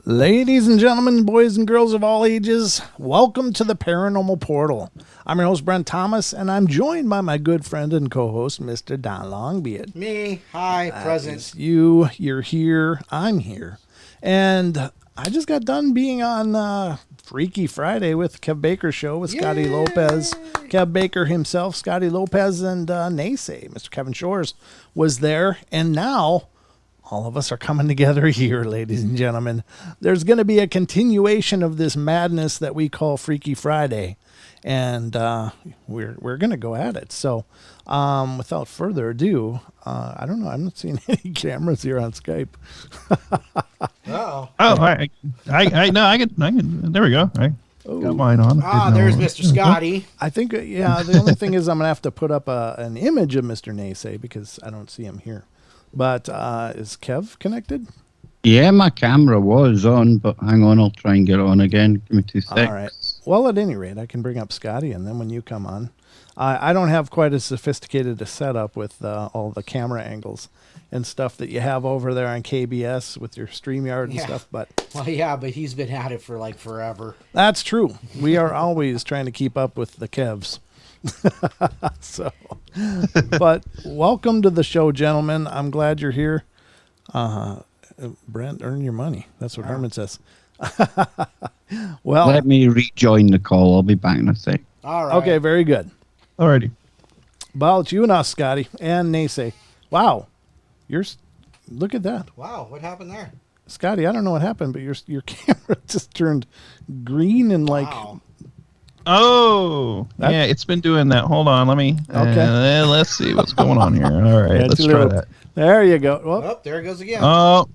Ladies and gentlemen, boys and girls of all ages, welcome to the Paranormal Portal. I'm your host, Brent Thomas, and I'm joined by my good friend and co-host, Mr. Don Longbeard. Me, hi, present. You're here, I'm here. And I just got done being on Freaky Friday with Kev Baker show with Scotty Lopez. Kev Baker himself, Scotty Lopez, and Nese, Mr. Kevin Shores, was there. And now all of us are coming together here, ladies and gentlemen. There's going to be a continuation of this madness that we call Freaky Friday, and we're going to go at it. So, without further ado, I don't know. I'm not seeing any cameras here on Skype. Oh, I can. There we go. I got mine on. There's Mr. Scotty. I think, the only thing is I'm going to have to put up an image of Mr. Nese because I don't see him here. But is Kev connected? Yeah, my camera was on, but hang on, I'll try and get it on again. Give me 2 seconds. All right. Well, at any rate, I can bring up Scotty, and then when you come on, I don't have quite as sophisticated a setup with all the camera angles and stuff that you have over there on KBS with your StreamYard and stuff. But but he's been at it for like forever. That's true. We are always trying to keep up with the Kevs. But welcome to the show, gentlemen. I'm glad you're here. Brent, earn your money. That's what Herman says. Well, let me rejoin the call. I'll be back in a sec. All right. Okay, very good. Alrighty. Well, it's you and us, Scotty, and Nese. Wow, look at that. Wow, what happened there? Scotty, I don't know what happened, but your camera just turned green and like. Wow. Oh, yeah, it's been doing that. Hold on, let me. Okay. Let's see what's going on here. All right, let's try that. There you go. Oh, there it goes again. Oh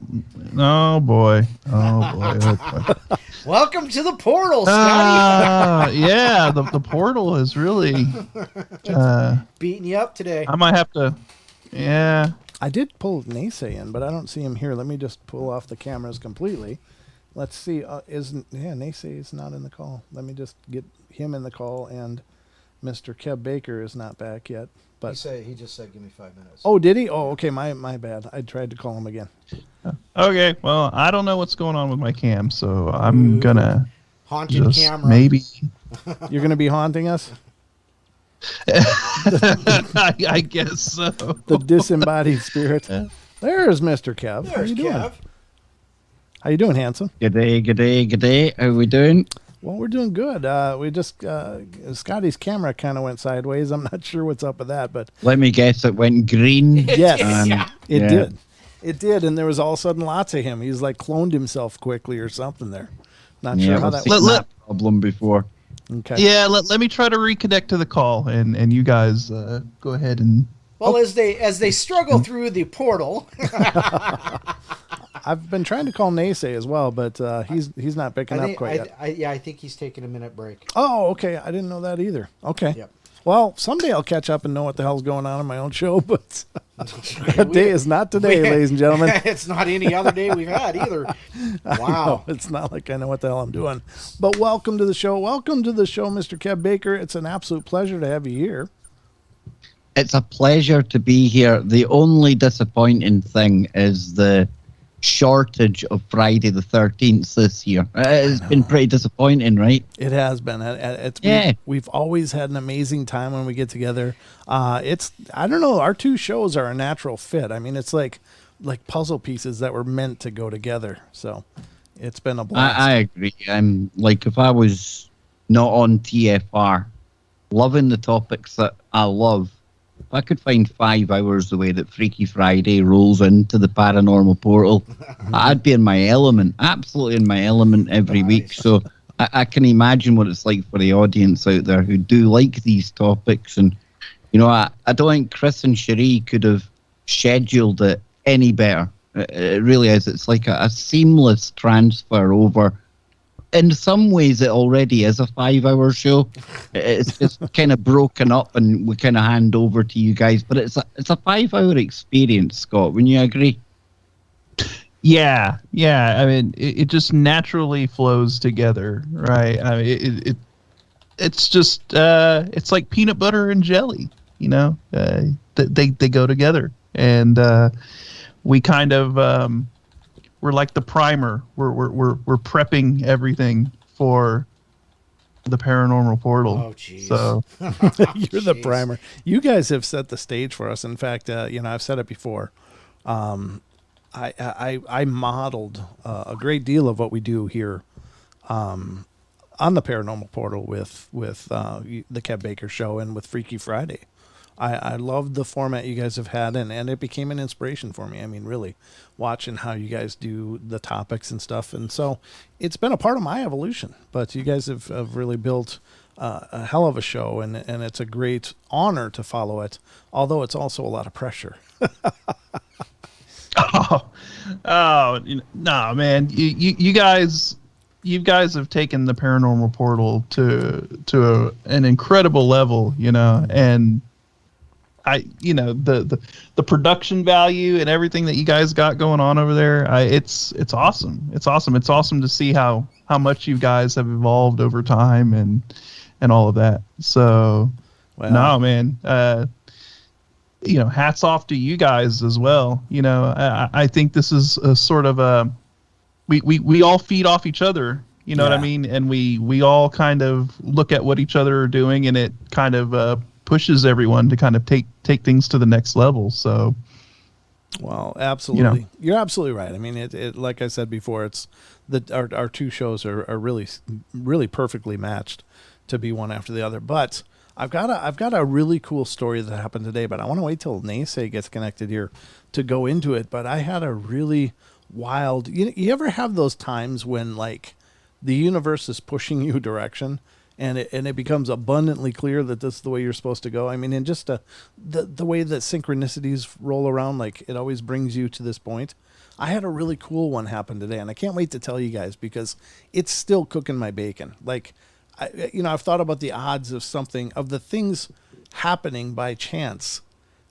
boy. Oh boy. Welcome to the portal, Scotty. Yeah, the portal is really beating you up today. I might have to. Yeah. I did pull Nese in, but I don't see him here. Let me just pull off the cameras completely. Let's see. Nese is not in the call. Let me just get him in the call, and Mr. Kev Baker is not back yet. But he just said, "Give me 5 minutes." Oh, did he? Oh, okay. My bad. I tried to call him again. Okay. Well, I don't know what's going on with my cam, so I'm gonna haunted camera. Maybe you're gonna be haunting us. I guess so. The disembodied spirit. There's Mr. Kev. There's Kev. How you doing, handsome? Good day. How we doing? Well, we're doing good. We just Scotty's camera kind of went sideways. I'm not sure what's up with that, but let me guess, it went green. Yes, it did. It did, and there was all of a sudden lots of him. He's like cloned himself quickly or something there. Not sure how that was. That problem before. Okay. Yeah, let me try to reconnect to the call, and you guys go ahead and. Well, as they struggle through the portal. I've been trying to call Nese as well, but he's not picking up quite yet. I think he's taking a minute break. Oh, okay. I didn't know that either. Okay. Yep. Well, someday I'll catch up and know what the hell's going on my own show, but that day is not today, ladies and gentlemen. It's not any other day we've had either. Wow. It's not like I know what the hell I'm doing. But welcome to the show. Welcome to the show, Mr. Kev Baker. It's an absolute pleasure to have you here. It's a pleasure to be here. The only disappointing thing is the shortage of Friday the 13th this year. It's been pretty disappointing, right? It has been. We've always had an amazing time when we get together. I don't know, our two shows are a natural fit. I mean, it's like puzzle pieces that were meant to go together. So it's been a blast. I agree. I'm like, if I was not on TFR, loving the topics that I love, if I could find 5 hours the way that Freaky Friday rolls into the Paranormal Portal, I'd be in my element, absolutely in my element every week. So I can imagine what it's like for the audience out there who do like these topics. And, I don't think Chris and Cherie could have scheduled it any better. It really is. It's like a seamless transfer over. In some ways, it already is a 5-hour show. It's just kind of broken up, and we kind of hand over to you guys. But it's a 5-hour experience, Scott. Wouldn't you agree? Yeah. I mean, it just naturally flows together, right? I mean, it's just it's like peanut butter and jelly. They go together, and we kind of we're like the primer. We're prepping everything for the Paranormal Portal. Oh, jeez. So You're the primer. You guys have set the stage for us. In fact, I've said it before. I modeled a great deal of what we do here on the Paranormal Portal with the Kev Baker Show and with Freaky Friday. I loved the format you guys have had, and it became an inspiration for me. I mean, really, watching how you guys do the topics and stuff. And so it's been a part of my evolution. But you guys have really built a hell of a show, and it's a great honor to follow it, although it's also a lot of pressure. No, man. You guys have taken the Paranormal Portal to an incredible level, and the production value and everything that you guys got going on over there, it's awesome. It's awesome. It's awesome to see how much you guys have evolved over time and all of that. So, no, man. Hats off to you guys as well. I think this is a sort of a we all feed off each other. You know what I mean? And we all kind of look at what each other are doing, and it kind of pushes everyone to kind of take things to the next level. So, well, absolutely, you're absolutely right. I mean, it like I said before, it's our two shows are really really perfectly matched to be one after the other. But I've got a really cool story that happened today, but I want to wait till Nese gets connected here to go into it. But I had a really wild. You ever have those times when like the universe is pushing you direction, and it becomes abundantly clear that this is the way you're supposed to go? I mean, and just the way that synchronicities roll around, like it always brings you to this point. I had a really cool one happen today, and I can't wait to tell you guys because it's still cooking my bacon. Like, I've thought about the odds of the things happening by chance,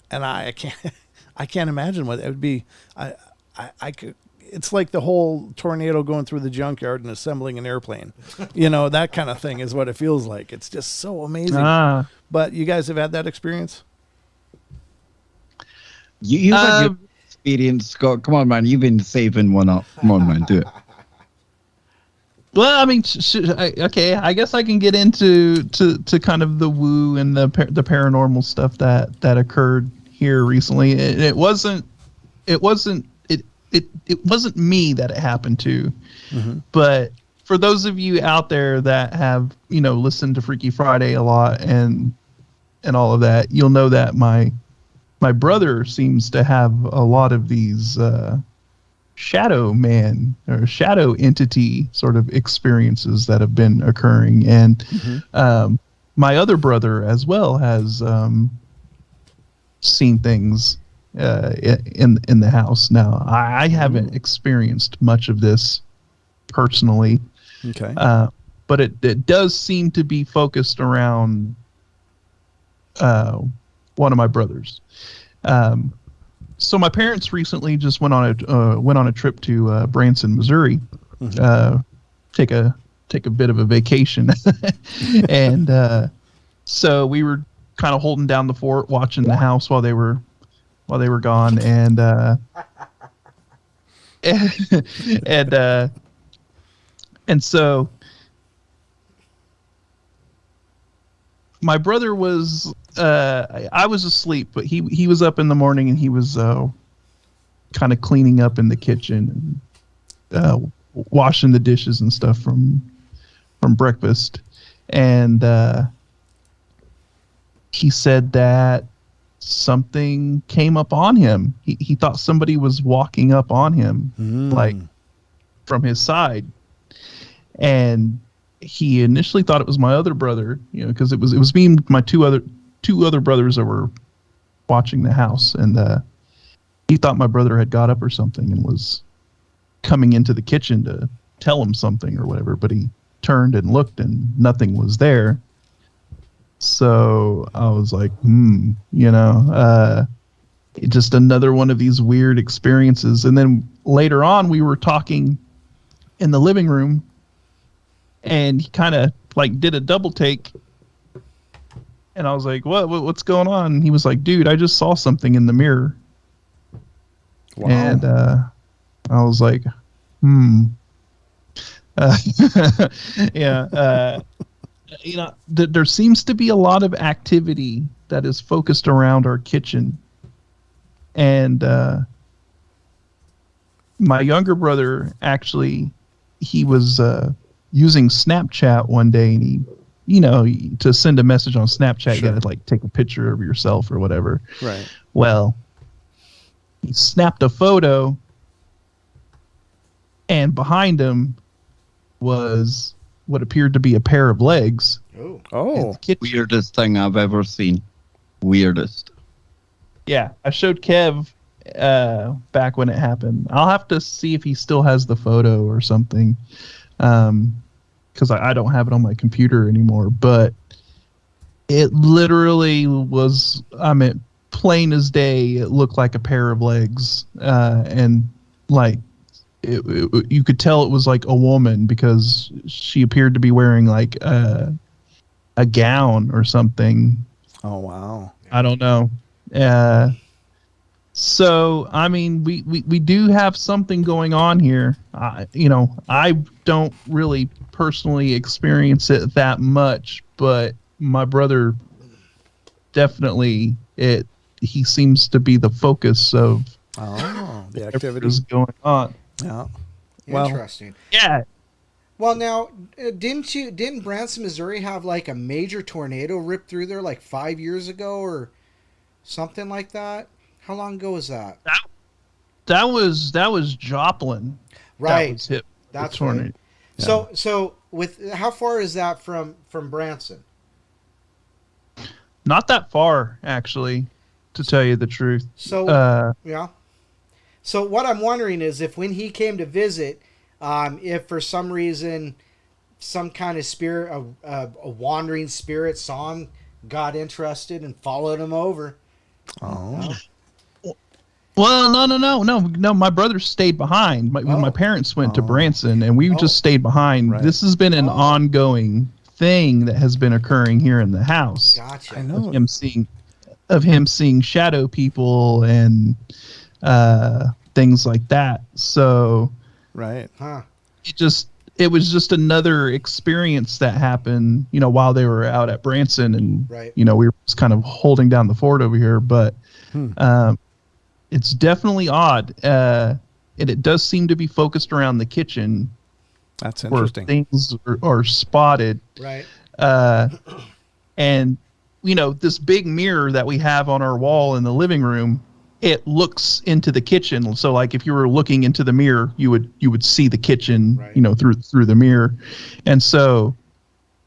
and I can't imagine what it would be. I could. It's like the whole tornado going through the junkyard and assembling an airplane. That kind of thing is what it feels like. It's just so amazing. But you guys have had that experience? You've had your experience, Scott. Come on, man. You've been saving one up. Come on, man. Do it. Well, I mean, okay. I guess I can get into to kind of the woo and the paranormal stuff that occurred here recently. It wasn't me that it happened to, but for those of you out there that have listened to Freaky Friday a lot and all of that, you'll know that my brother seems to have a lot of these shadow man or shadow entity sort of experiences that have been occurring, and my other brother as well has seen things in the house. Now, I haven't experienced much of this personally, but it does seem to be focused around one of my brothers. So my parents recently just went on a trip to Branson, Missouri, take a bit of a vacation, and so we were kind of holding down the fort, watching the house while they were gone, and so my brother was I was asleep, but he was up in the morning, and he was kind of cleaning up in the kitchen and washing the dishes and stuff from breakfast, and he said that something came up on him. He thought somebody was walking up on him, like from his side, and he initially thought it was my other brother, because it was me and my two other brothers that were watching the house, and he thought my brother had got up or something and was coming into the kitchen to tell him something or whatever, but he turned and looked and nothing was there. So I was like, just another one of these weird experiences. And then later on, we were talking in the living room, and he kind of like did a double take. And I was like, what's going on? And he was like, dude, I just saw something in the mirror. Wow. And I was like, Uh, yeah. There seems to be a lot of activity that is focused around our kitchen. And my younger brother, actually, he was using Snapchat one day, and to send a message on Snapchat, you got to like take a picture of yourself or whatever. Right. Well, he snapped a photo, and behind him was what appeared to be a pair of legs. Oh. Weirdest thing I've ever seen. Weirdest. Yeah, I showed Kev back when it happened. I'll have to see if he still has the photo or something, because I don't have it on my computer anymore. But it literally was, plain as day. It looked like a pair of legs, and like you could tell it was like a woman because she appeared to be wearing like a gown or something. Oh wow! I don't know. So I mean, we do have something going on here. I don't really personally experience it that much, but my brother definitely he seems to be the focus of the activity is going on. Yeah. Interesting. Yeah. Well, now, didn't Branson, Missouri have like a major tornado rip through there like 5 years ago or something like that? How long ago was that? That was Joplin. Right. That was hit. That's tornado. right. Yeah. So with how far is that from Branson? Not that far, actually, to tell you the truth. So yeah. So what I'm wondering is if when he came to visit, if for some reason some kind of spirit, a wandering spirit saw him, got interested, and followed him over. Oh. Well, no. My brother stayed behind. My parents went to Branson, and we just stayed behind. Right. This has been an ongoing thing that has been occurring here in the house. Gotcha. I know. Of him seeing shadow people and things like that. So, right. Huh. It was just another experience that happened, while they were out at Branson, and right. we were just kind of holding down the fort over here. But it's definitely odd, and it does seem to be focused around the kitchen. That's interesting. Where things are spotted. Right. And this big mirror that we have on our wall in the living room, it looks into the kitchen. So like if you were looking into the mirror, you would see the kitchen, right. Through the mirror. And so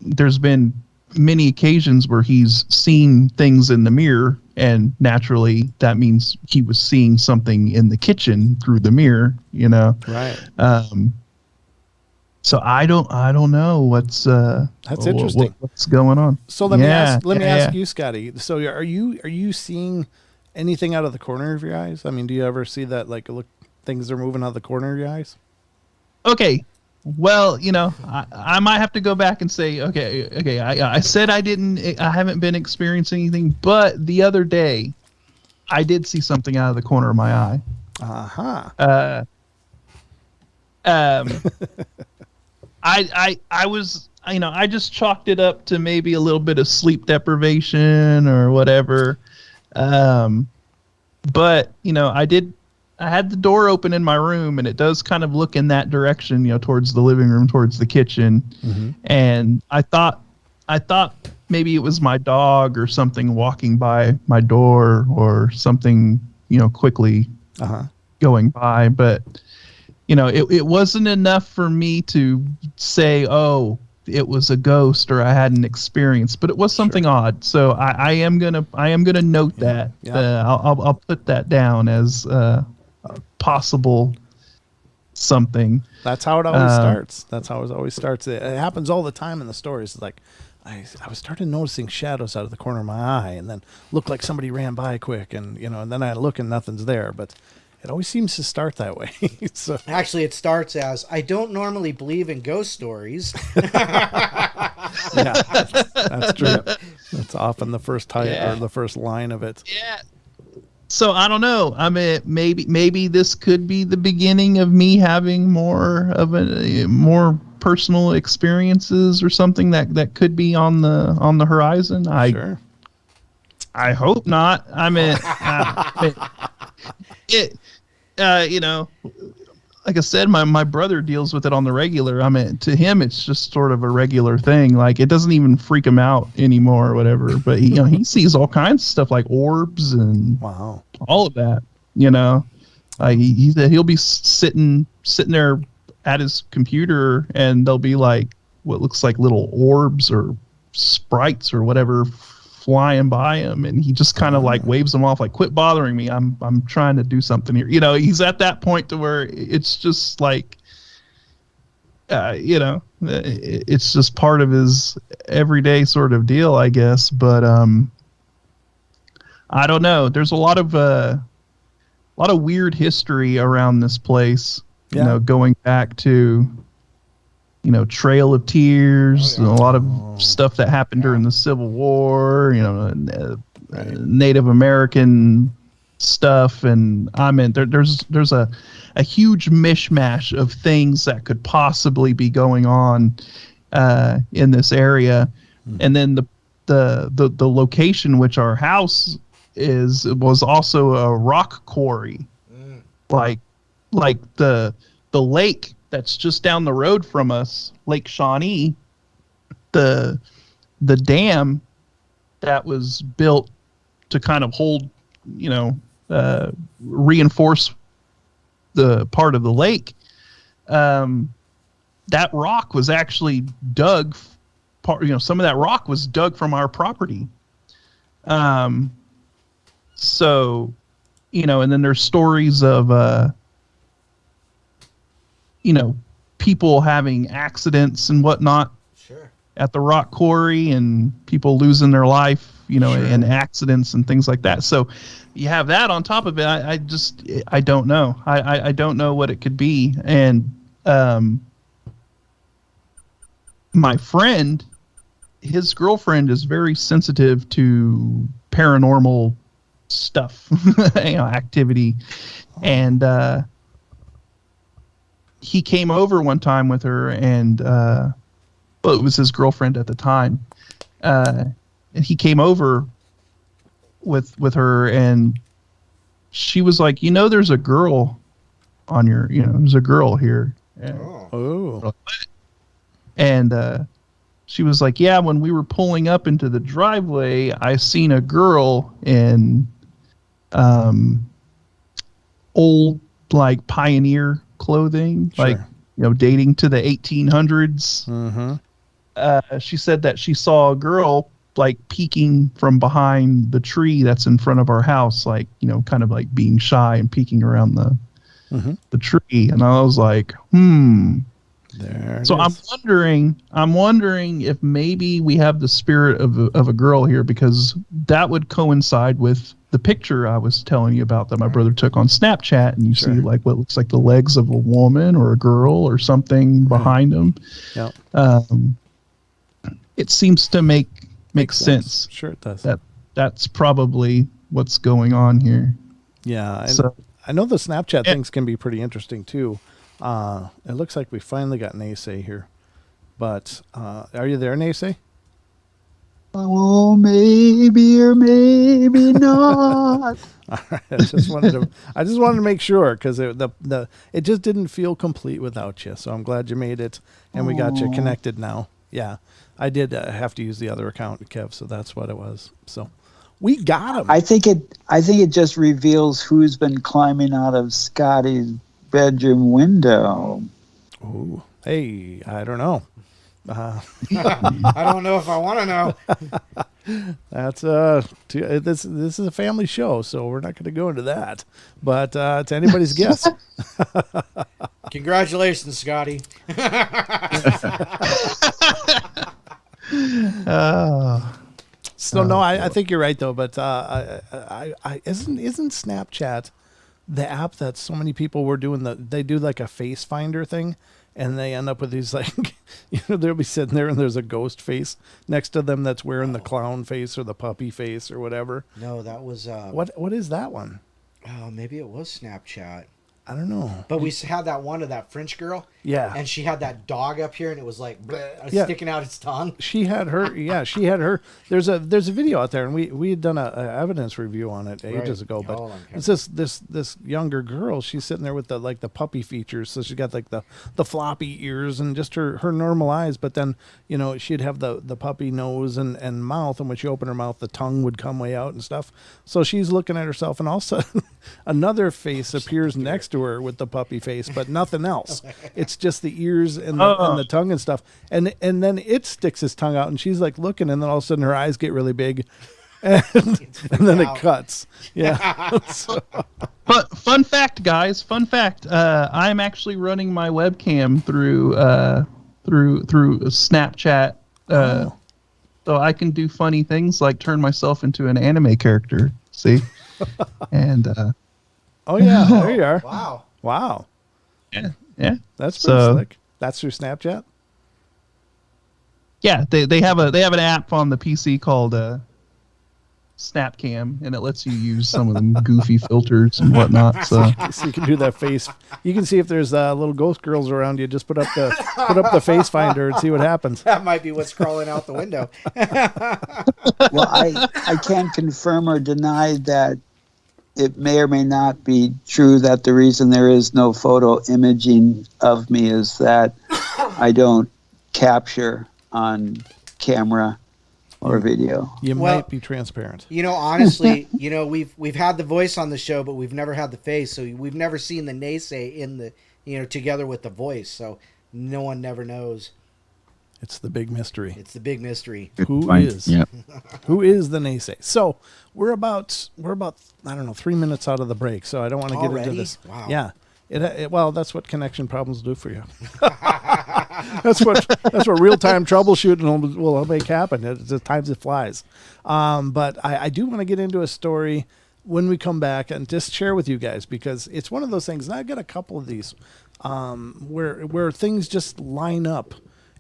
there's been many occasions where he's seen things in the mirror, and naturally that means he was seeing something in the kitchen through the mirror, Right. So I don't know what's that's interesting. What's going on. So let me ask you, Scotty. So are you seeing anything out of the corner of your eyes? I mean, do you ever see that things are moving out of the corner of your eyes? Okay. Well, I might have to go back and say, okay. I said I haven't been experiencing anything, but the other day I did see something out of the corner of my eye. Uh-huh. I was, I just chalked it up to maybe a little bit of sleep deprivation or whatever. But I had the door open in my room, and it does kind of look in that direction, towards the living room, towards the kitchen. Mm-hmm. And I thought maybe it was my dog or something walking by my door or something, quickly going by. But, it wasn't enough for me to say, oh, it was a ghost or I had an experience, but it was something odd. So I am gonna note that. Yeah. I'll put that down as a possible something. That's how it always starts. That's how it always starts. It happens all the time in the stories. It's like I was started noticing shadows out of the corner of my eye, and then looked like somebody ran by quick, and and then I look and nothing's there. But it always seems to start that way. So actually, it starts as I don't normally believe in ghost stories. Yeah, that's true. That's often the first title or the first line of it. Yeah. So I don't know. I mean, maybe this could be the beginning of me having more personal experiences or something that could be on the horizon. Sure. I hope not. I mean, you know, like I said, my brother deals with it on the regular. I mean, to him, it's just sort of a regular thing. Like, it doesn't even freak him out anymore or whatever. But he sees all kinds of stuff like orbs and all of that. You know, he'll be sitting there at his computer, and there'll be like what looks like little orbs or sprites or whatever flying by him, and he just kind of like waves them off, like, quit bothering me, I'm trying to do something here. You know, he's at that point to where it's just like it's just part of his everyday sort of deal, I guess. But I don't know, there's a lot of weird history around this place. You know, going back to Trail of Tears, and a lot of stuff that happened during the Civil War, Native American stuff. And I mean, there's a huge mishmash of things that could possibly be going on in this area. And then the location which our house was also a rock quarry. Like the lake that's just down the road from us, Lake Shawnee, the dam that was built to kind of hold, reinforce the part of the lake. That rock was actually dug. Some of that rock was dug from our property. So, and then there's stories of, people having accidents and whatnot at the rock quarry, and people losing their life, in accidents and things like that. So you have that on top of it. I don't know. I don't know what it could be. And my friend, his girlfriend is very sensitive to paranormal stuff, activity. And he came over one time with her, and it was his girlfriend at the time. And he came over with her, and she was like, there's a girl on your, there's a girl here. And she was like, yeah, when we were pulling up into the driveway, I seen a girl in old, like, pioneer clothing, like, dating to the 1800s. She said that she saw a girl, like, peeking from behind the tree that's in front of our house, like, kind of like being shy and peeking around the tree. And I was like, So I'm wondering if maybe we have the spirit of a girl here, because that would coincide with the picture I was telling you about that my brother took on Snapchat, and you see like what looks like the legs of a woman or a girl or something behind them. Yeah. It seems to make sense. Sure, it does. That's probably what's going on here. Yeah. I know the Snapchat things can be pretty interesting too. It looks like we finally got Nese here, but are you there, Nese? Oh, maybe or maybe not. All right, I just wanted to make sure, because it just didn't feel complete without you. So I'm glad you made it, and we got you connected now. Yeah, I did have to use the other account, Kev, so that's what it was. So we got him. I think it just reveals who's been climbing out of Scotty's bedroom window. Oh, hey, I don't know. I don't know if I want to know. That's this is a family show, so we're not going to go into that. But it's anybody's guess. Congratulations, Scotty. So no, I think you're right though. But isn't Snapchat the app that so many people were doing they do like a face finder thing, and they end up with these like, they'll be sitting there and there's a ghost face next to them that's wearing the clown face or the puppy face or whatever. No, that was What is that one? oh, maybe it was Snapchat. I don't know. But we had that one of that French girl. Yeah. And she had that dog up here, and it was like Yeah. sticking out its tongue. She had her. Yeah, she had her. There's a video out there, and we had done a evidence review on it ages ago. But Hold on, Kevin. it's this younger girl. She's sitting there with the puppy features. So she got like the floppy ears and just her normal eyes. But then she'd have the puppy nose and mouth, and when she opened her mouth, the tongue would come way out and stuff. So she's looking at herself, and all of a sudden, another face appears next to her with the puppy face, but nothing else. It's just the ears and the tongue and stuff. And then it sticks its tongue out, and she's like looking, and then all of a sudden her eyes get really big, and then it cuts. Yeah. So, But fun fact, guys. Fun fact. I'm actually running my webcam through Snapchat, so I can do funny things like turn myself into an anime character. See, and oh yeah, there you are. Wow. yeah. That's pretty slick. That's through Snapchat. Yeah, they have an app on the PC called Snapcam, and it lets you use some of them goofy filters and whatnot. So you can do that face. You can see if there's little ghost girls around you. Just put up the face finder and see what happens. That might be what's crawling out the window. Well, I can't confirm or deny that it may or may not be true that the reason there is no photo imaging of me is that I don't capture on camera or video. You might be transparent. Honestly, we've had the voice on the show, but we've never had the face, so we've never seen the Nese in the together with the voice, so no one never knows. It's the big mystery. It's the big mystery. Who is the Nese? So we're about I don't know 3 minutes out of the break, so I don't want to get into this. Wow. Yeah. Well, that's what connection problems do for you. that's what real time troubleshooting will make happen. At times it flies. But I do want to get into a story when we come back and just share with you guys, because it's one of those things. And I've got a couple of these where things just line up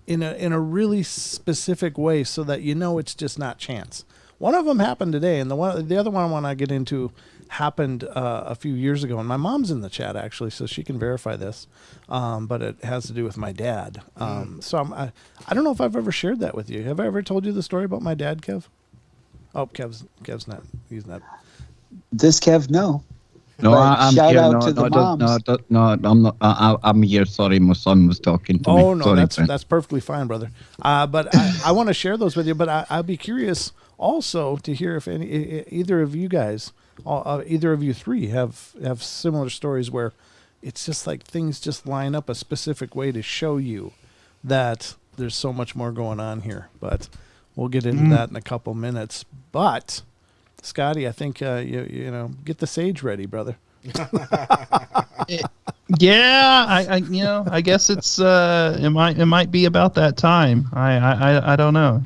in a really specific way, so that it's just not chance. One of them happened today, and the other one I want to get into happened a few years ago. And my mom's in the chat actually, so she can verify this. But it has to do with my dad. So I don't know if I've ever shared that with you. Have I ever told you the story about my dad, Kev? Oh, Kev's not. He's not. This Kev, no. No, But I'm shout here. out No, to the no, moms. no, I'm not. I'm here. Sorry, my son was talking to me. Oh no, Sorry, that's perfectly fine, brother. But I want to share those with you. But I'd be curious also to hear if either of you guys, either of you three, have similar stories where it's just like things just line up a specific way to show you that there's so much more going on here. But we'll get into that in a couple minutes. But Scotty, I think you get the sage ready, brother. yeah, I guess it's it might be about that time. I don't know.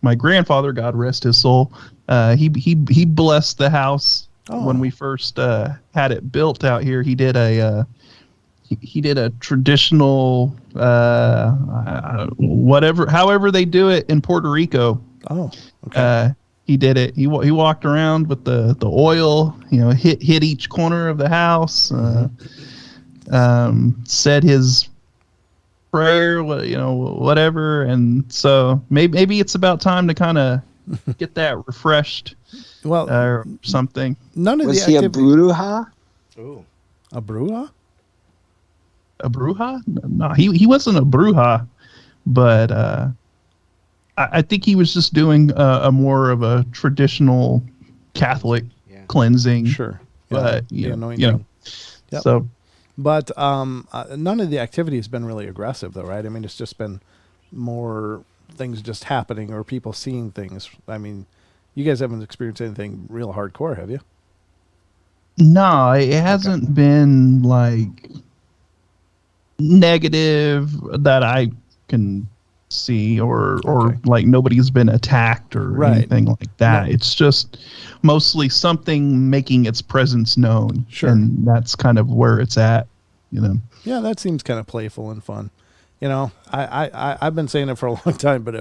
My grandfather, God rest his soul, he blessed the house when we first had it built out here. He did a traditional however they do it in Puerto Rico. Oh, okay. He did it. He walked around with the oil, hit each corner of the house, said his prayer, whatever. And so maybe it's about time to kind of get that refreshed, or something. None of Was the he a activity. bruja? Ooh. A bruja? A bruja? No, he wasn't a bruja, but I think he was just doing a more of a traditional Catholic cleansing. Sure. But Yep. So, but none of the activity has been really aggressive, though, right? I mean, it's just been more things just happening or people seeing things. I mean, you guys haven't experienced anything real hardcore, have you? no, it hasn't been like negative that I can see or Okay. like nobody's been attacked or Right. anything like that. No. It's just mostly something making its presence known. Sure. And that's kind of where it's at, you know. Yeah, that seems kind of playful and fun. You know, I've been saying it for a long time, but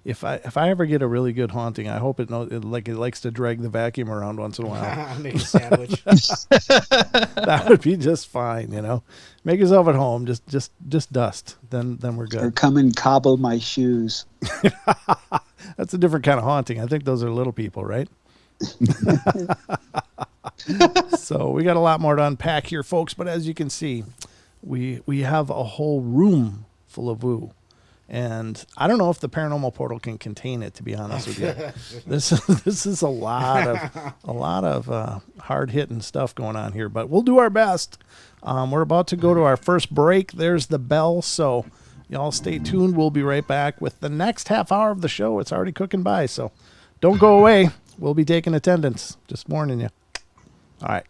if I ever get a really good haunting, I hope it likes to drag the vacuum around once in a while. Make a sandwich. That would be just fine, you know. Make yourself at home, just dust. Then we're Or good. come and cobble my shoes. That's a different kind of haunting. I think those are little people, right? So we got a lot more to unpack here, folks. But as you can see, we have a whole room full of woo, and I don't know if the paranormal portal can contain it. To be honest with you, this is a lot of hard hitting stuff going on here. But we'll do our best. We're about to go to our first break. There's the bell, so y'all stay tuned. We'll be right back with the next half hour of the show. It's already cooking by, so don't go away. We'll be taking attendance. Just warning you. All right.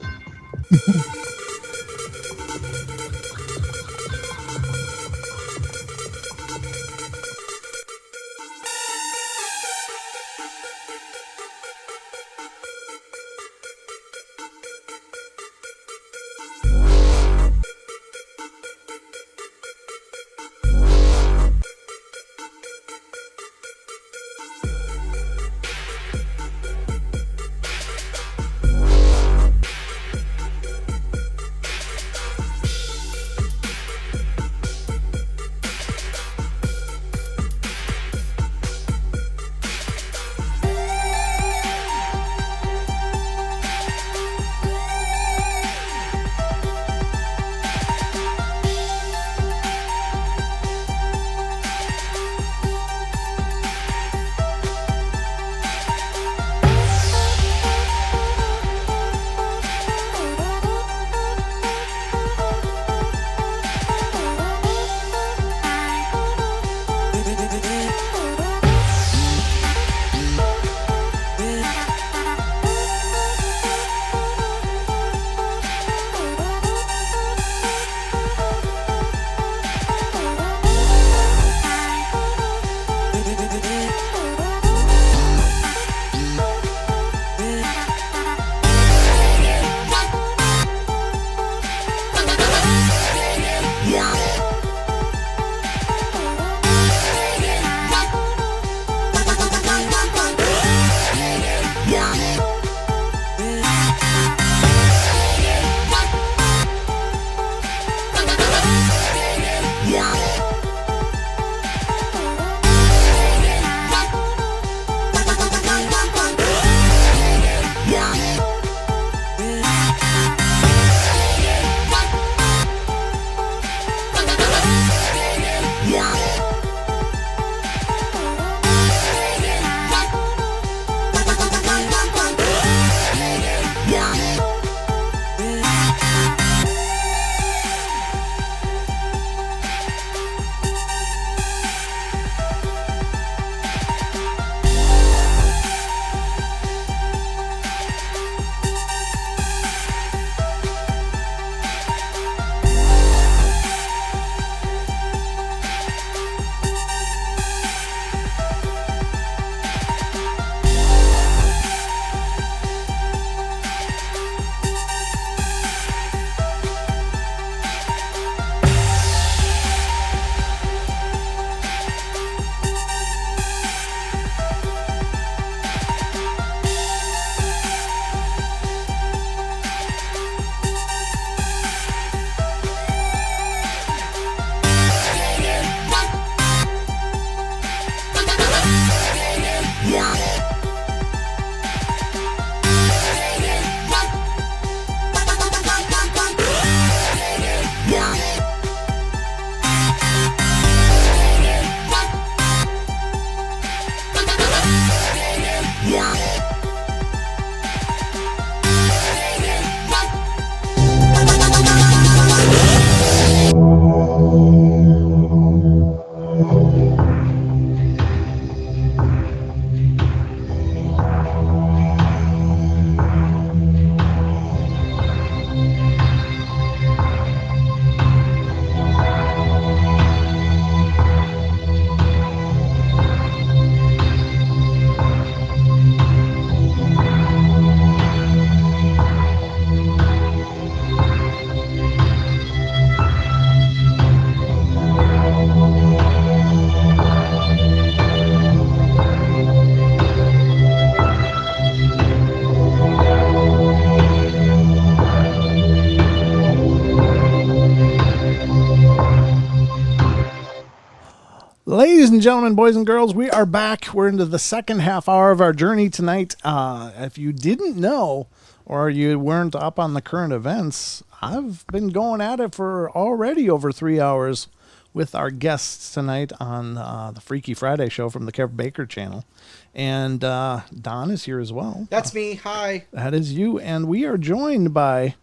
Ladies and gentlemen, boys and girls, we are back. We're into the second half hour of our journey tonight. If you didn't know or you weren't up on the current events, I've been going at it for already over 3 hours with our guests tonight on the Freaky Friday show from the Kev Baker channel. And Don is here as well. That's me. Hi. That is you. And we are joined by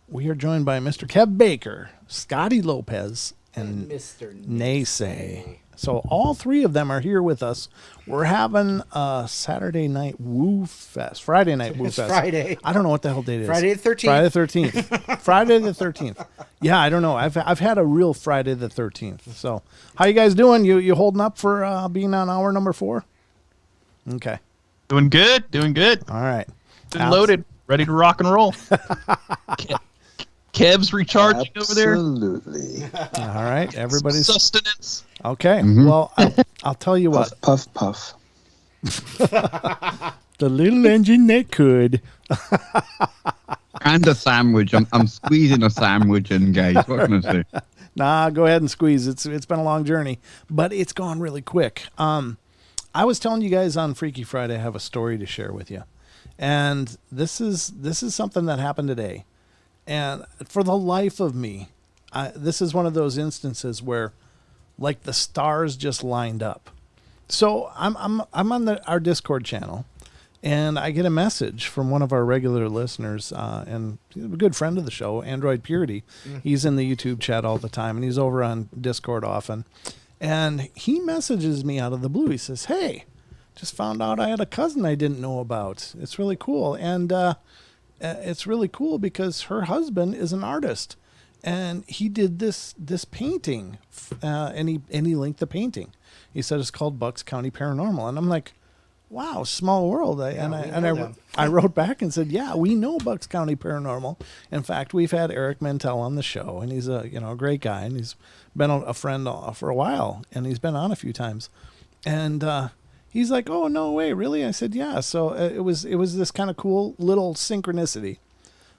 Mr. Kev Baker, Scotty Lopez, and Mr. Nese. So all three of them are here with us. We're having a Saturday night Woo Fest. Friday night Woo Fest. Friday. I don't know what the hell date it is. Friday the 13th. Friday the 13th. Friday the 13th. Yeah, I don't know. I've had a real Friday the 13th. So how you guys doing? You holding up for being on hour number 4? Okay. Doing good. All right. Been loaded, ready to rock and roll. Kev's recharging over there. Absolutely. All right. Everybody's Sustenance. okay. Well, I'll tell you what. Puff, puff. The little engine that could. And a sandwich. I'm squeezing a sandwich in, guys. What can I say? Nah, go ahead and squeeze. It's been a long journey, but it's gone really quick. I was telling you guys on Freaky Friday I have a story to share with you. And this is something that happened today. And for the life of me, this is one of those instances where like the stars just lined up. So I'm on our Discord channel, and I get a message from one of our regular listeners, and he's a good friend of the show, Android Purity. He's in the YouTube chat all the time, and he's over on Discord often. And he messages me out of the blue. He says, "Hey, just found out I had a cousin I didn't know about. It's really cool." And it's really cool because her husband is an artist, and he did this painting, and he linked the painting. He said it's called Bucks County Paranormal, and I'm like, wow, small world. I wrote back and said, yeah, we know Bucks County Paranormal. In fact, we've had Eric Mentel on the show, and he's a great guy, and he's been a friend for a while, and he's been on a few times, and he's like, oh, no way, really? I said, yeah. So it was this kind of cool little synchronicity.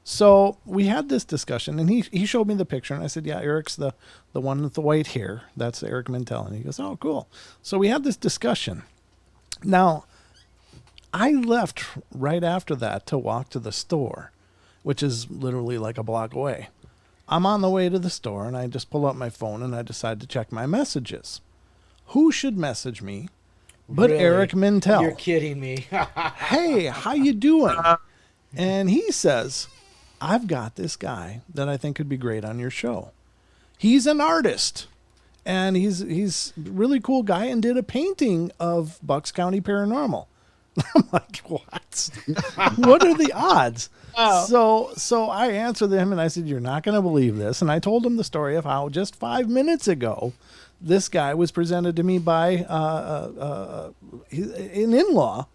So we had this discussion, and he showed me the picture, and I said, yeah, Eric's the one with the white hair. That's Eric Mentel. And he goes, oh, cool. So we had this discussion. Now, I left right after that to walk to the store, which is literally like a block away. I'm on the way to the store, and I just pull out my phone, and I decide to check my messages. Who should message me but Really? Eric Mentel? You're kidding me. Hey, how you doing? And he says, I've got this guy that I think could be great on your show. He's an artist, and he's a really cool guy, and did a painting of Bucks County Paranormal. I'm like, what? What are the odds? Oh. So I answered him, and I said, you're not going to believe this. And I told him the story of how just 5 minutes ago, this guy was presented to me by an in-law,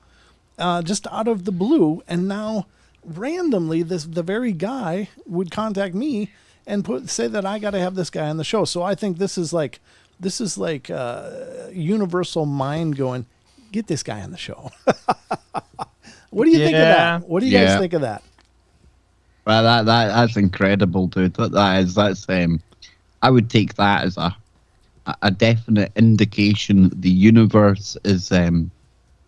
just out of the blue, and now randomly the very guy would contact me and say that I got to have this guy on the show. So I think this is like universal mind going, get this guy on the show. What do you think of that? What do you guys think of that? Well, that's incredible, dude. That's I would take that as a definite indication that the universe is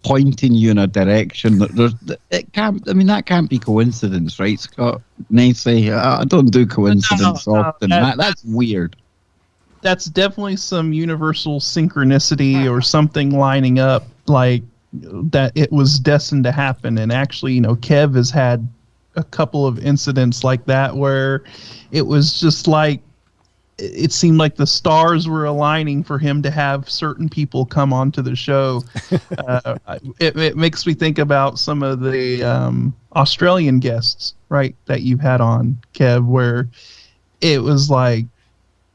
pointing you in a direction that that can't be coincidence, right, Scott? Nese, I don't do coincidence often. That's weird. That's definitely some universal synchronicity or something lining up, like that it was destined to happen. And actually, Kev has had a couple of incidents like that where it was just like it seemed like the stars were aligning for him to have certain people come onto the show. It makes me think about some of the Australian guests, right, that you've had on, Kev, where it was like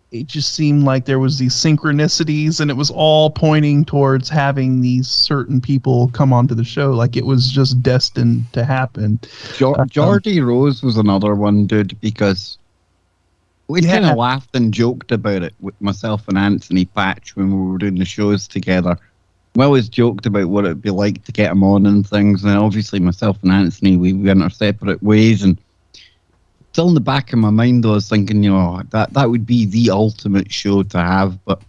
it just seemed like there was these synchronicities, and it was all pointing towards having these certain people come onto the show. Like it was just destined to happen. Geordie Rose was another one, dude, because we kind of laughed and joked about it with myself and Anthony Patch when we were doing the shows together. We always joked about what it'd be like to get him on and things, and obviously myself and Anthony, we went our separate ways, and still in the back of my mind I was thinking, that would be the ultimate show to have, but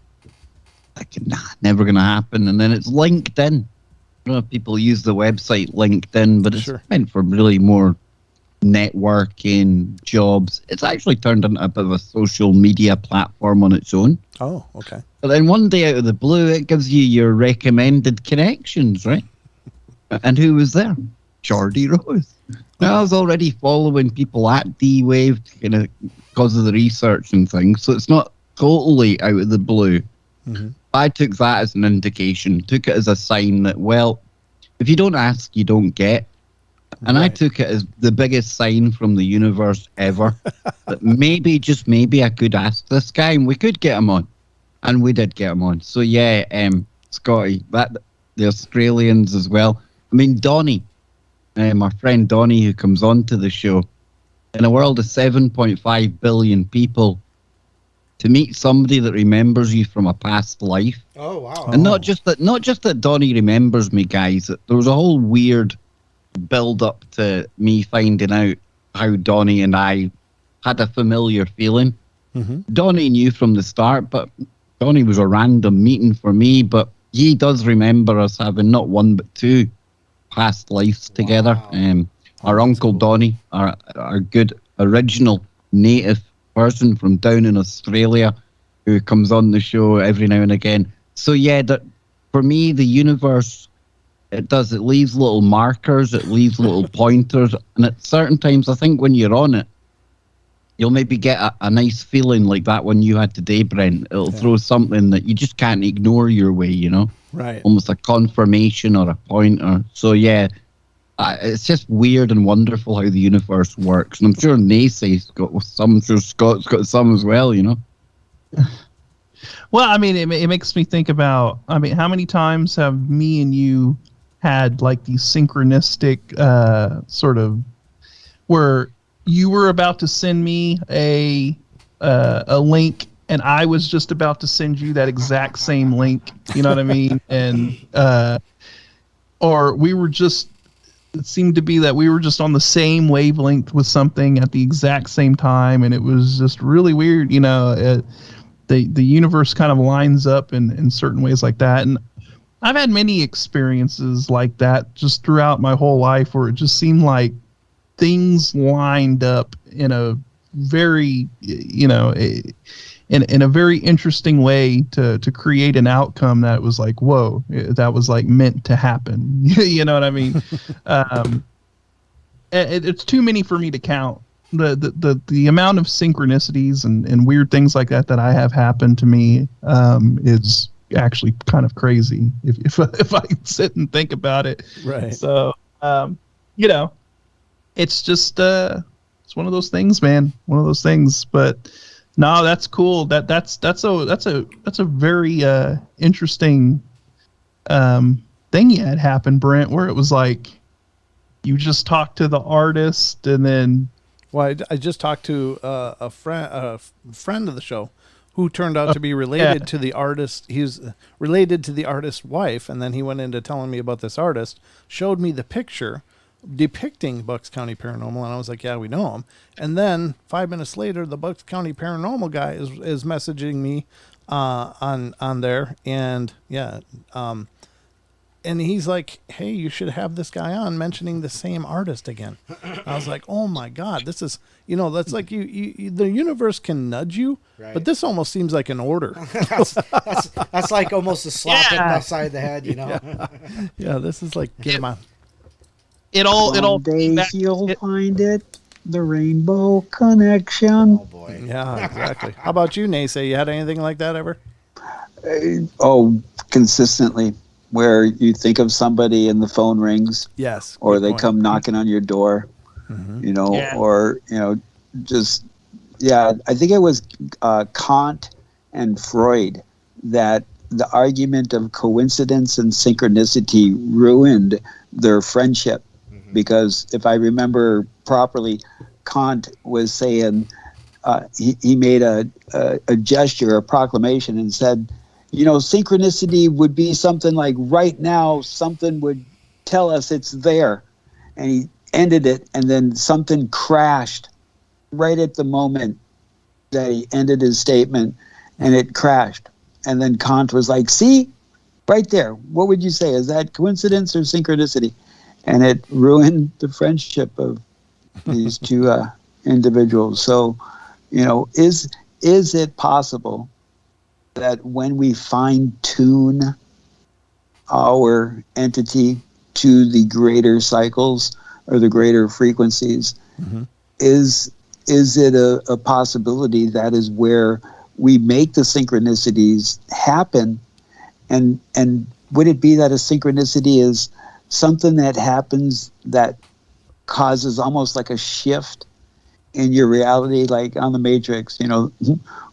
like, nah, never going to happen. And then it's LinkedIn. I don't know if people use the website LinkedIn, but it's meant for really more networking, jobs. It's actually turned into a bit of a social media platform on its own. Oh, okay. But then one day out of the blue, it gives you your recommended connections, right? And who was there? Geordie Rose. Now, I was already following people at D-Wave because of the research and things, so it's not totally out of the blue. Mm-hmm. I took that as an indication, took it as a sign that, well, if you don't ask, you don't get. And I took it as the biggest sign from the universe ever that maybe, just maybe, I could ask this guy and we could get him on. And we did get him on. So, yeah, Scotty, the Australians as well. I mean, Donnie, my friend Donnie, who comes on to the show, in a world of 7.5 billion people, to meet somebody that remembers you from a past life. Oh, wow. And not just that Donnie remembers me, guys. There was a whole weird build up to me finding out how Donnie and I had a familiar feeling. Mm-hmm. Donnie knew from the start, but Donnie was a random meeting for me, but he does remember us having not one but two past lives together. Wow. Our uncle Donnie, our good original native person from down in Australia, who comes on the show every now and again. So yeah, for me, the universe, it leaves little markers, it leaves little pointers, and at certain times, I think when you're on it, you'll maybe get a nice feeling like that one you had today, Brent. It'll throw something that you just can't ignore your way, you know? Right. Almost a confirmation or a pointer. So yeah, it's just weird and wonderful how the universe works. And I'm sure Nese's got some, I'm sure Scott's got some as well, you know? Well, I mean, it makes me think about, I mean, how many times have me and you had like these synchronistic sort of, where you were about to send me a link and I was just about to send you that exact same link, you know what I mean? And or we were just, it seemed to be that we were just on the same wavelength with something at the exact same time, and it was just really weird, you know. The universe kind of lines up in certain ways like that, and I've had many experiences like that just throughout my whole life where it just seemed like things lined up in a very, you know, in a very interesting way to create an outcome that was like, whoa, that was like meant to happen. You know what I mean? It's too many for me to count. The amount of synchronicities and weird things like that I have happened to me is actually kind of crazy if I sit and think about it. Right. So, you know, it's just it's one of those things, man. One of those things. But no, that's cool. That's a very interesting thing you had happen, Brent, where it was like you just talked to the artist and then. Well, I just talked to a friend of the show who turned out to be related to the artist. He's related to the artist's wife, and then he went into telling me about this artist, showed me the picture depicting Bucks County Paranormal, and I was like, yeah, we know him. And then 5 minutes later, the Bucks County Paranormal guy is messaging me on there, and and he's like, hey, you should have this guy on, mentioning the same artist again. I was like, oh my God, this is, you know, that's like you the universe can nudge you, right. But this almost seems like an order. that's like almost a slap upside the head, you know? Yeah, this is like, get him on. It all you'll find it. The Rainbow Connection. Oh boy. Yeah, exactly. How about you, Nese? You had anything like that ever? Consistently. Where you think of somebody and the phone rings. Yes. Or they come knocking on your door. Mm-hmm. You know, or, you know, just, I think it was Kant and Freud that the argument of coincidence and synchronicity ruined their friendship. Mm-hmm. Because if I remember properly, Kant was saying, he made a gesture, a proclamation, and said, you know, synchronicity would be something like right now, something would tell us it's there. And he ended it, and then something crashed right at the moment that he ended his statement, and it crashed. And then Kant was like, see, right there. What would you say? Is that coincidence or synchronicity? And it ruined the friendship of these two individuals. So, is it possible that when we fine tune our entity to the greater cycles or the greater frequencies, is it a possibility that is where we make the synchronicities happen? And would it be that a synchronicity is something that happens that causes almost like a shift in your reality, like on the Matrix?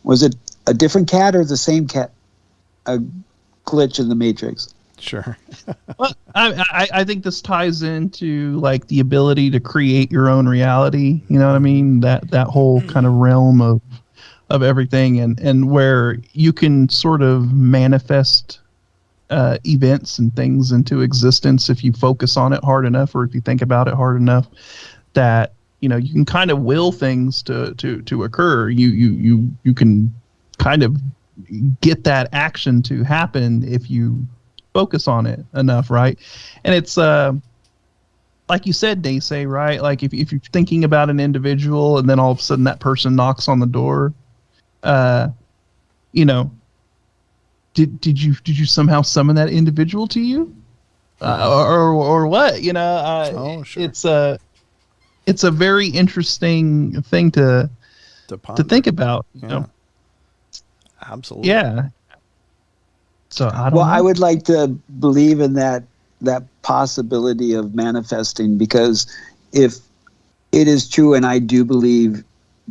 Was it a different cat or the same cat? A glitch in the Matrix. Sure. Well, I think this ties into like the ability to create your own reality. You know what I mean? That whole kind of realm of everything, and where you can sort of manifest events and things into existence if you focus on it hard enough, or if you think about it hard enough, that you can kind of will things to occur. You can kind of get that action to happen if you focus on it enough, right? And it's like you said, Nese, right? Like if you're thinking about an individual and then all of a sudden that person knocks on the door, did you somehow summon that individual to you, or what? Oh, sure. It's a very interesting thing to think about. Absolutely. Yeah. So I don't know. I would like to believe in that possibility of manifesting, because if it is true, and I do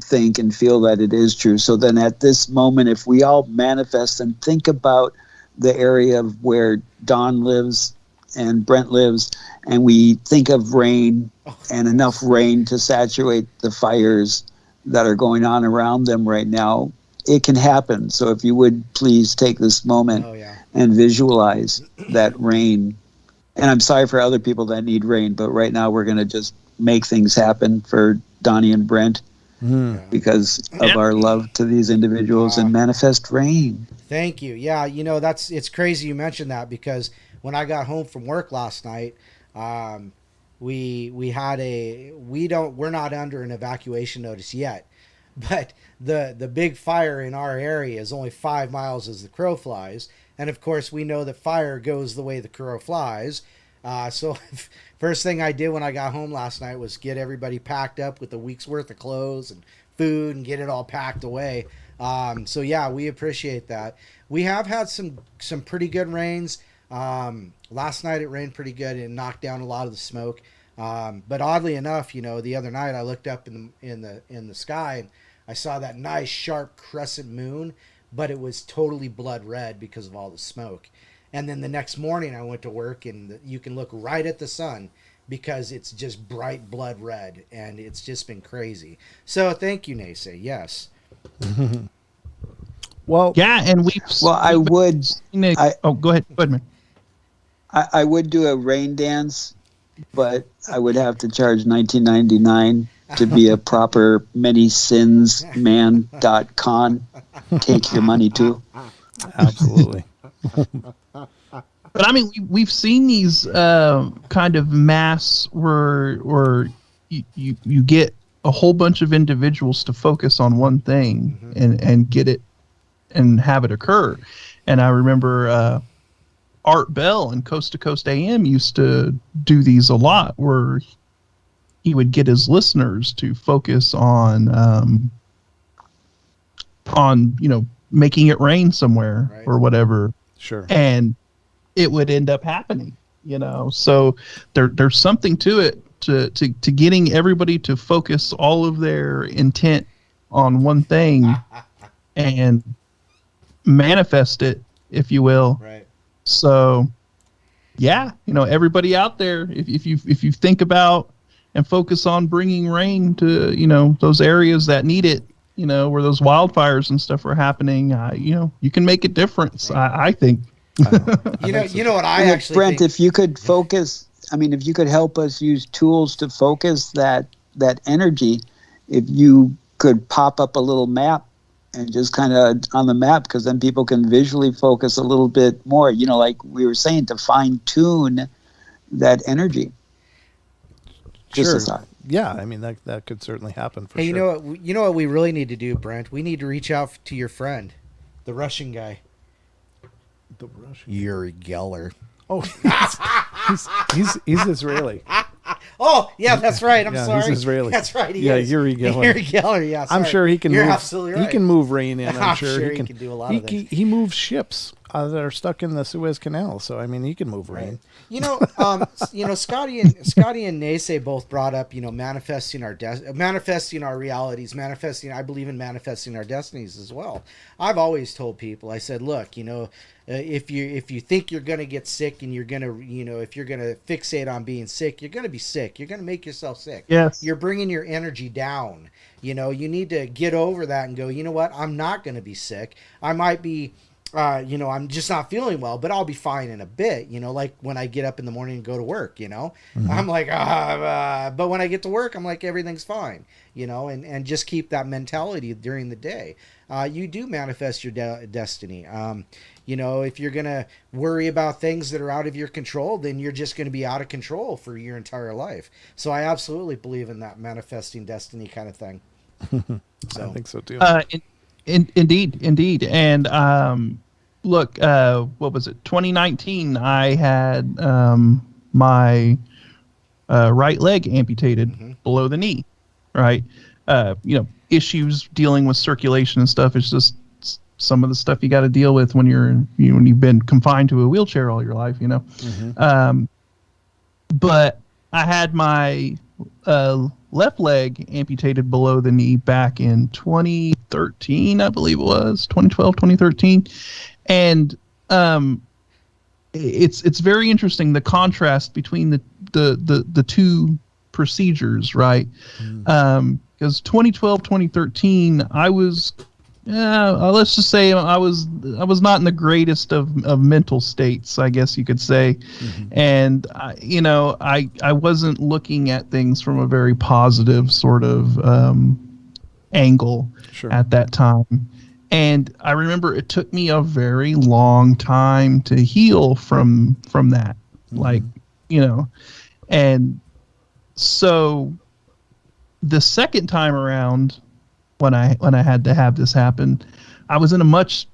think and feel that it is true, so then at this moment, if we all manifest and think about the area of where Don lives and Brent lives, and we think of rain and enough rain to saturate the fires that are going on around them right now, it can happen. So if you would please take this moment and visualize that rain. And I'm sorry for other people that need rain, but right now we're going to just make things happen for Donnie and Brent because of our love to these individuals and manifest rain. Thank you. Yeah, it's crazy you mentioned that, because when I got home from work last night, we're not under an evacuation notice yet, but the big fire in our area is only 5 miles as the crow flies, and of course we know that fire goes the way the crow flies. So first thing I did when I got home last night was get everybody packed up with a week's worth of clothes and food and get it all packed away. So yeah, we appreciate that. We have had some pretty good rains. Last night it rained pretty good and knocked down a lot of the smoke. But oddly enough, the other night I looked up in the sky and I saw that nice sharp crescent moon, but it was totally blood red because of all the smoke. And then the next morning I went to work and you can look right at the sun because it's just bright blood red, and it's just been crazy. So thank you, Nese. Yes. Well, yeah, and go ahead, man. I would do a rain dance, but I would have to charge $19.99 to be a proper manysinsman.con. Take your money too. Absolutely. But I mean, we've seen these kind of mass where you get a whole bunch of individuals to focus on one thing and get it and have it occur. And I remember Art Bell and Coast to Coast AM used to do these a lot, where he would get his listeners to focus on making it rain somewhere or whatever. Sure. And it would end up happening, So there's something to it, to getting everybody to focus all of their intent on one thing and manifest it, if you will. Right. So, yeah, everybody out there, if you think about and focus on bringing rain to those areas that need it, where those wildfires and stuff are happening, you can make a difference. I think. You know what I actually Brent, think? if you could focus, if you could help us use tools to focus that energy, if you could pop up a little map and just kind of on the map, because then people can visually focus a little bit more, like we were saying, to fine tune that energy. Just a Sure. thought. Yeah, I mean that could certainly happen for Hey, sure. you know what we really need to do, Brent? We need to reach out to your friend, the Russian guy, The Russian. Yuri Geller. Oh, he's Israeli. Oh, yeah, that's right. I'm Yeah, sorry. he's Israeli. That's right. He Yeah, is. Yuri Geller. Yuri Geller. Yeah, I'm sorry. sure he can. You're move, absolutely right. He can move rain in. I'm I'm sure, sure he he can can do a lot of things. He moves ships that are stuck in the Suez Canal. So I mean, he can move rain. You know, Scotty and Nese both brought up, manifesting manifesting our realities, manifesting. I believe in manifesting our destinies as well. I've always told people, I said, look, if you think you're gonna get sick and you're gonna, if you're gonna fixate on being sick, you're gonna be sick. You're gonna make yourself sick. Yes. You're bringing your energy down. You need to get over that and go, you know what? I'm not gonna be sick. I might be. I'm just not feeling well, but I'll be fine in a bit, like when I get up in the morning and go to work, I'm like, but when I get to work, I'm like, everything's fine, and just keep that mentality during the day. You do manifest your destiny. If you're going to worry about things that are out of your control, then you're just going to be out of control for your entire life. So I absolutely believe in that manifesting destiny kind of thing. I think so too. Indeed. And look, what was it? 2019, I had my right leg amputated below the knee, right? Issues dealing with circulation and stuff. It's just some of the stuff you got to deal with when when you've been confined to a wheelchair all your life, But I had my left leg amputated below the knee back in 2013, I believe it was 2012, 2013. And it's very interesting, the contrast between the two procedures, right? Because 2012, 2013, I was let's just say I was not in the greatest of mental states, I guess you could say. And I wasn't looking at things from a very positive sort of angle at that time. And I remember it took me a very long time to heal from that. And so the second time around, when I had to have this happen, I was in a much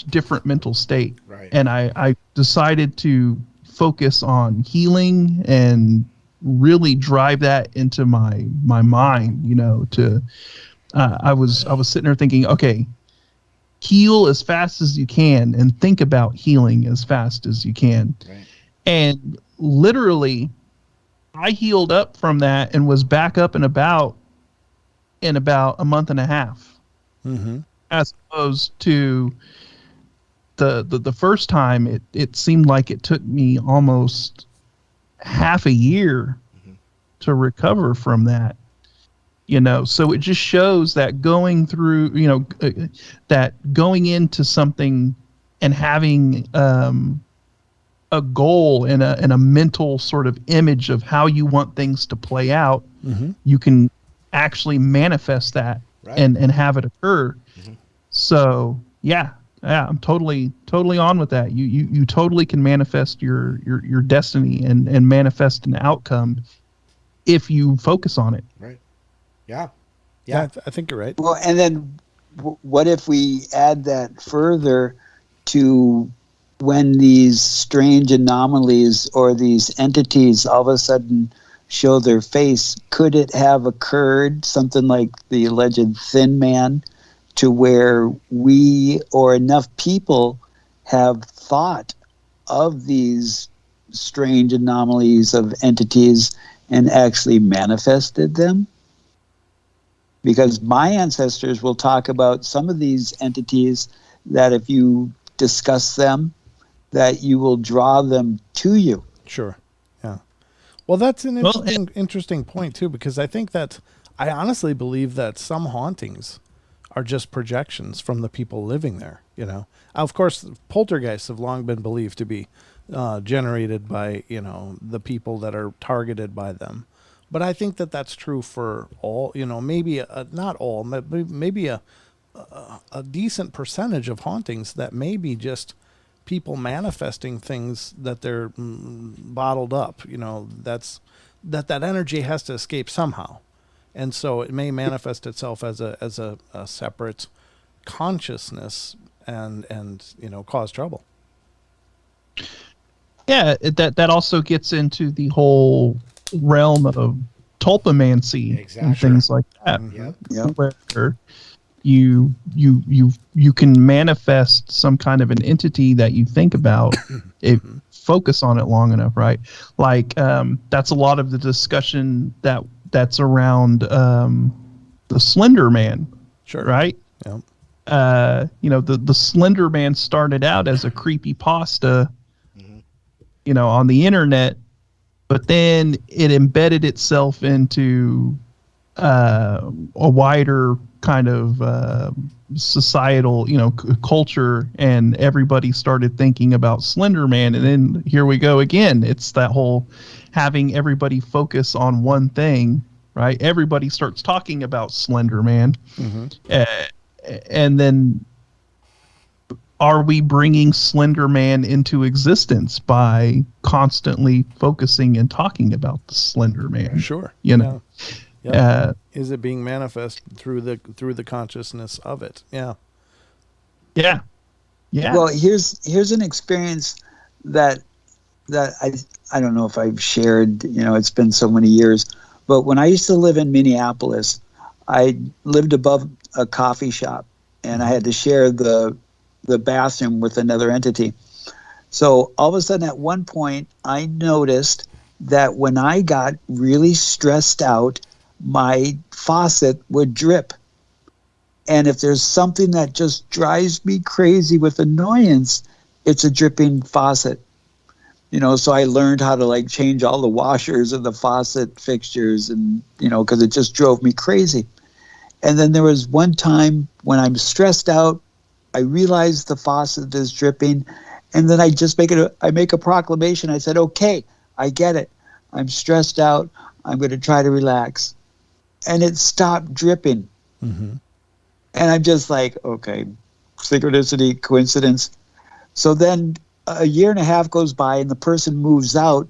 different mental state. Right. And I decided to focus on healing and really drive that into my mind, I was sitting there thinking, okay, heal as fast as you can and think about healing as fast as you can. Right. And literally I healed up from that and was back up and about in about a month and a half, as opposed to the first time. It seemed like it took me almost half a year to recover from that. So it just shows that going through, that going into something and having a goal and a mental sort of image of how you want things to play out, you can actually manifest that and have it occur. So yeah, I'm totally on with that. You totally can manifest your destiny and manifest an outcome if you focus on it. Right. Yeah. I think you're right. Well, and then what if we add that further to when these strange anomalies or these entities all of a sudden show their face? Could it have occurred, something like the alleged Thin Man, to where we or enough people have thought of these strange anomalies of entities and actually manifested them? Because my ancestors will talk about some of these entities that if you discuss them, that you will draw them to you. Sure. Yeah. Well, that's an interesting point too, because I honestly believe that some hauntings are just projections from the people living there. Of course, poltergeists have long been believed to be generated by, the people that are targeted by them. But I think that that's true for all, maybe not all, maybe a a decent percentage of hauntings that may be just people manifesting things that they're bottled up. That energy has to escape somehow, and so it may manifest itself as a separate consciousness and cause trouble. Yeah, that also gets into the whole realm of tulpamancy and things like that. Where you can manifest some kind of an entity that you think about if focus on it long enough, right? Like that's a lot of the discussion that's around the Slender Man. Sure. Right? Yeah. The Slender Man started out as a creepypasta, on the internet, but then it embedded itself into a wider kind of societal, culture, and everybody started thinking about Slender Man. And then here we go again. It's that whole having everybody focus on one thing, right? Everybody starts talking about Slender Man. And then are we bringing Slender Man into existence by constantly focusing and talking about the Slender Man? Sure. Yeah. Is it being manifest through the consciousness of it? Yeah. Yeah. Well, here's an experience that I don't know if I've shared. It's been so many years, but when I used to live in Minneapolis, I lived above a coffee shop, and I had to share the bathroom with another entity. So all of a sudden, at one point, I noticed that when I got really stressed out, my faucet would drip. And if there's something that just drives me crazy with annoyance, it's a dripping faucet. So I learned how to change all the washers and the faucet fixtures, and because it just drove me crazy. And then there was one time when I'm stressed out, I realized the faucet is dripping, and then I just make a proclamation. I said, okay, I get it. I'm stressed out. I'm going to try to relax. And it stopped dripping. And I'm just like, okay, synchronicity, coincidence. So then a year and a half goes by, and the person moves out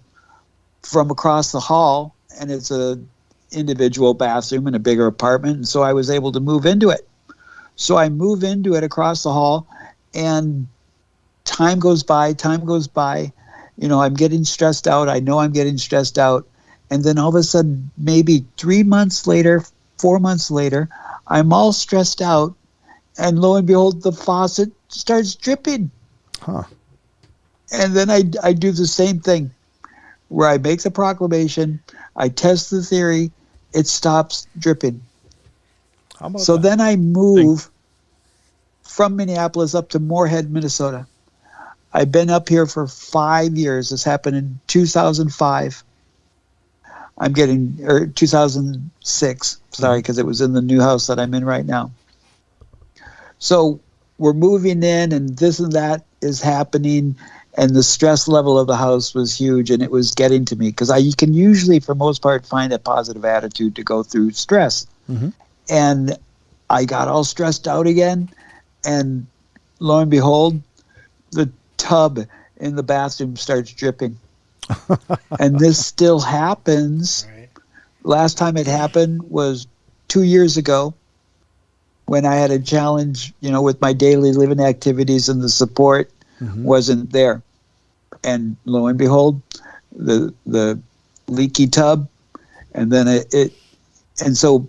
from across the hall, and it's a individual bathroom in a bigger apartment. And so I was able to move into it. So I move into it across the hall, and time goes by. I'm getting stressed out. I know I'm getting stressed out. And then all of a sudden, maybe 3 months later, 4 months later, I'm all stressed out. And lo and behold, the faucet starts dripping. Huh. And then I do the same thing where I make the proclamation, I test the theory, it stops dripping. How about so that? then I move from Minneapolis up to Moorhead, Minnesota. I've been up here for 5 years. This happened in 2005. 2006. Sorry, because it was in the new house that I'm in right now. So we're moving in, and this and that is happening, and the stress level of the house was huge, and it was getting to me because you can usually, for most part, find a positive attitude to go through stress. And I got all stressed out again, and lo and behold, the tub in the bathroom starts dripping. And this still happens. Right. Last time it happened was 2 years ago when I had a challenge, with my daily living activities, and the support wasn't there. And lo and behold, the leaky tub, and then it and so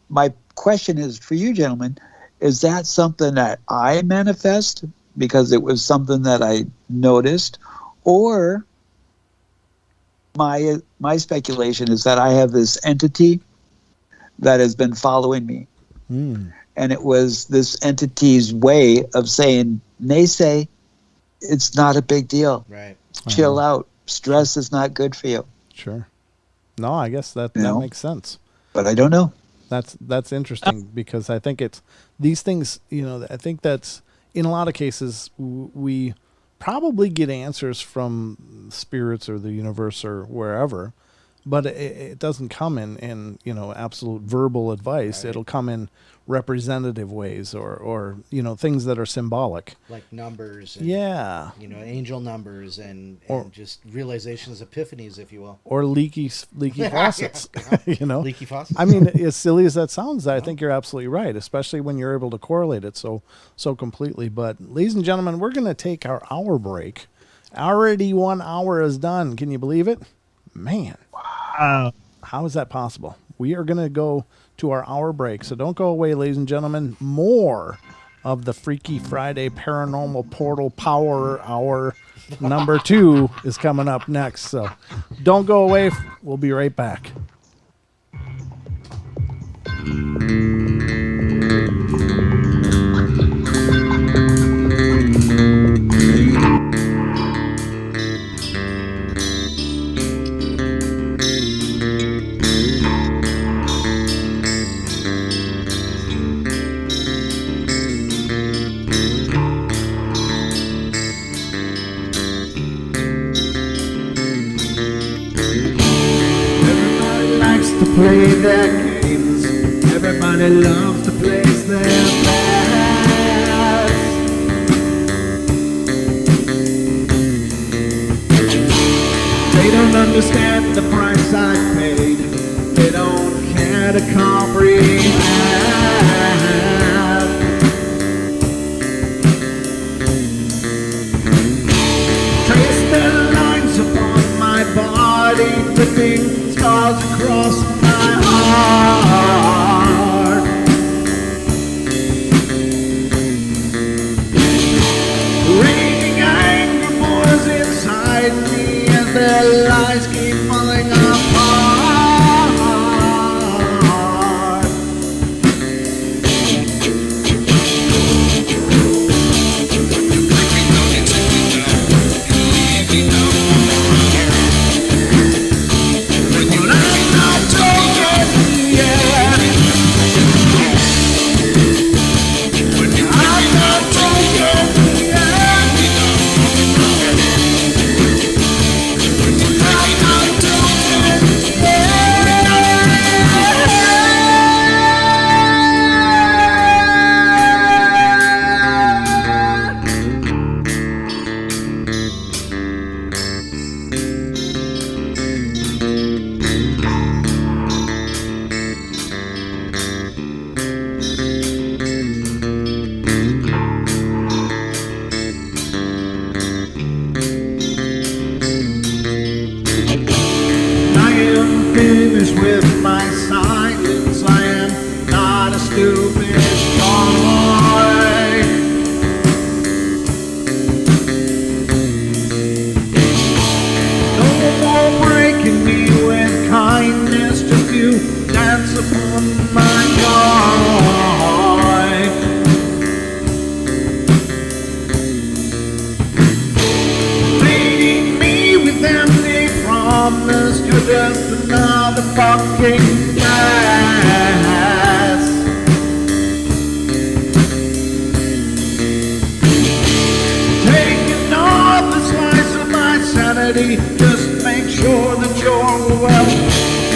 my question is for you gentlemen, is that something that I manifest because it was something that I noticed, or my speculation is that I have this entity that has been following me. And it was this entity's way of saying, Nese, it's not a big deal. Right. Chill out. Stress is not good for you. Sure. No, I guess that makes sense. But I don't know. That's interesting because I think it's these things, I think that's in a lot of cases we probably get answers from spirits or the universe or wherever, but it doesn't come in absolute verbal advice. Right. It'll come in representative ways or things that are symbolic. Like numbers. And, Yeah. Angel numbers and just realizations, epiphanies, if you will. Or leaky faucets. Leaky faucets. I mean, as silly as that sounds, I think you're absolutely right, especially when you're able to correlate it so completely. But ladies and gentlemen, we're going to take our hour break. Already 1 hour is done. Can you believe it? Man. Wow. How is that possible? We are going to go to our hour break. So don't go away, ladies and gentlemen. More of the Freaky Friday Paranormal Portal Power Hour number 2 is coming up next. So don't go away. We'll be right back. Play their games. Everybody loves to place their bets. They don't understand the price I paid. They don't care to comprehend. Trace their lines upon my body, dripping scars across my heart. Raging anger pours inside me as their lies keep falling apart. Finished with my silence. I am not a stupid boy. No more breaking me with kindness. Just you dance upon my joy. Leading me with empty promise. You're just another fucking gas. Taking off the slice of my sanity. Just make sure that you're well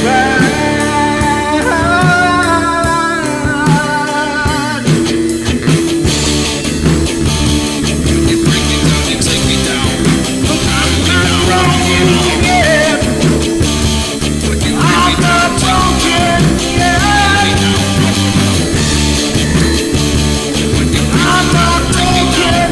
fed. I'm not wrong yet. I'm not broken yet. I'm not broken yet.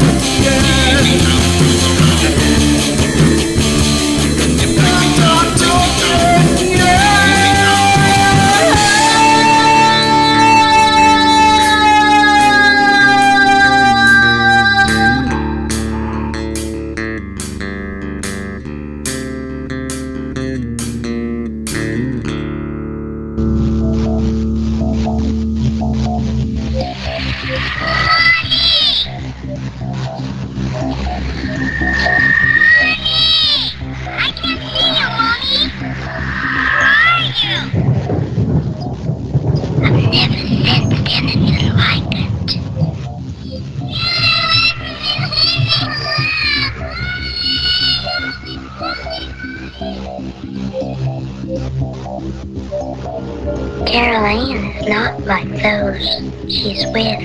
Carol Ann is not like those she's with.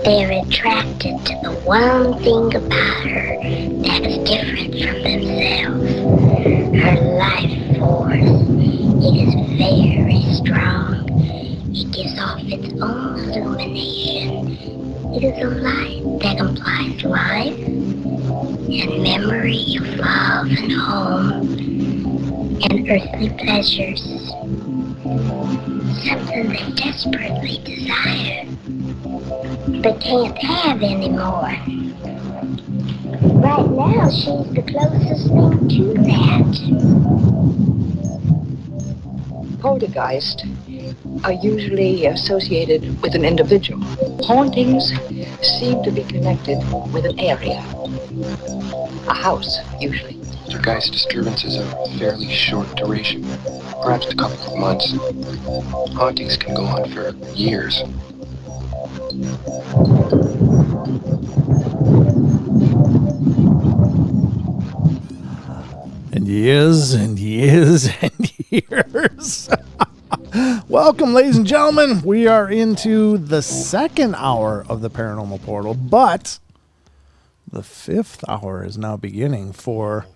They're attracted to the one thing about her that's different from themselves. Her life force. It is very strong. It gives off its own illumination. It is a light that implies life and memory of love and home and earthly pleasures. Something they desperately desire, but can't have anymore. Right now, she's the closest thing to that. Poltergeist are usually associated with an individual. Hauntings seem to be connected with an area. A house, usually. Poltergeist disturbances are of fairly short duration, perhaps a couple of months. Hauntings can go on for years. And years and years and years. Welcome, ladies and gentlemen. We are into the second hour of the Paranormal Portal, but the fifth hour is now beginning for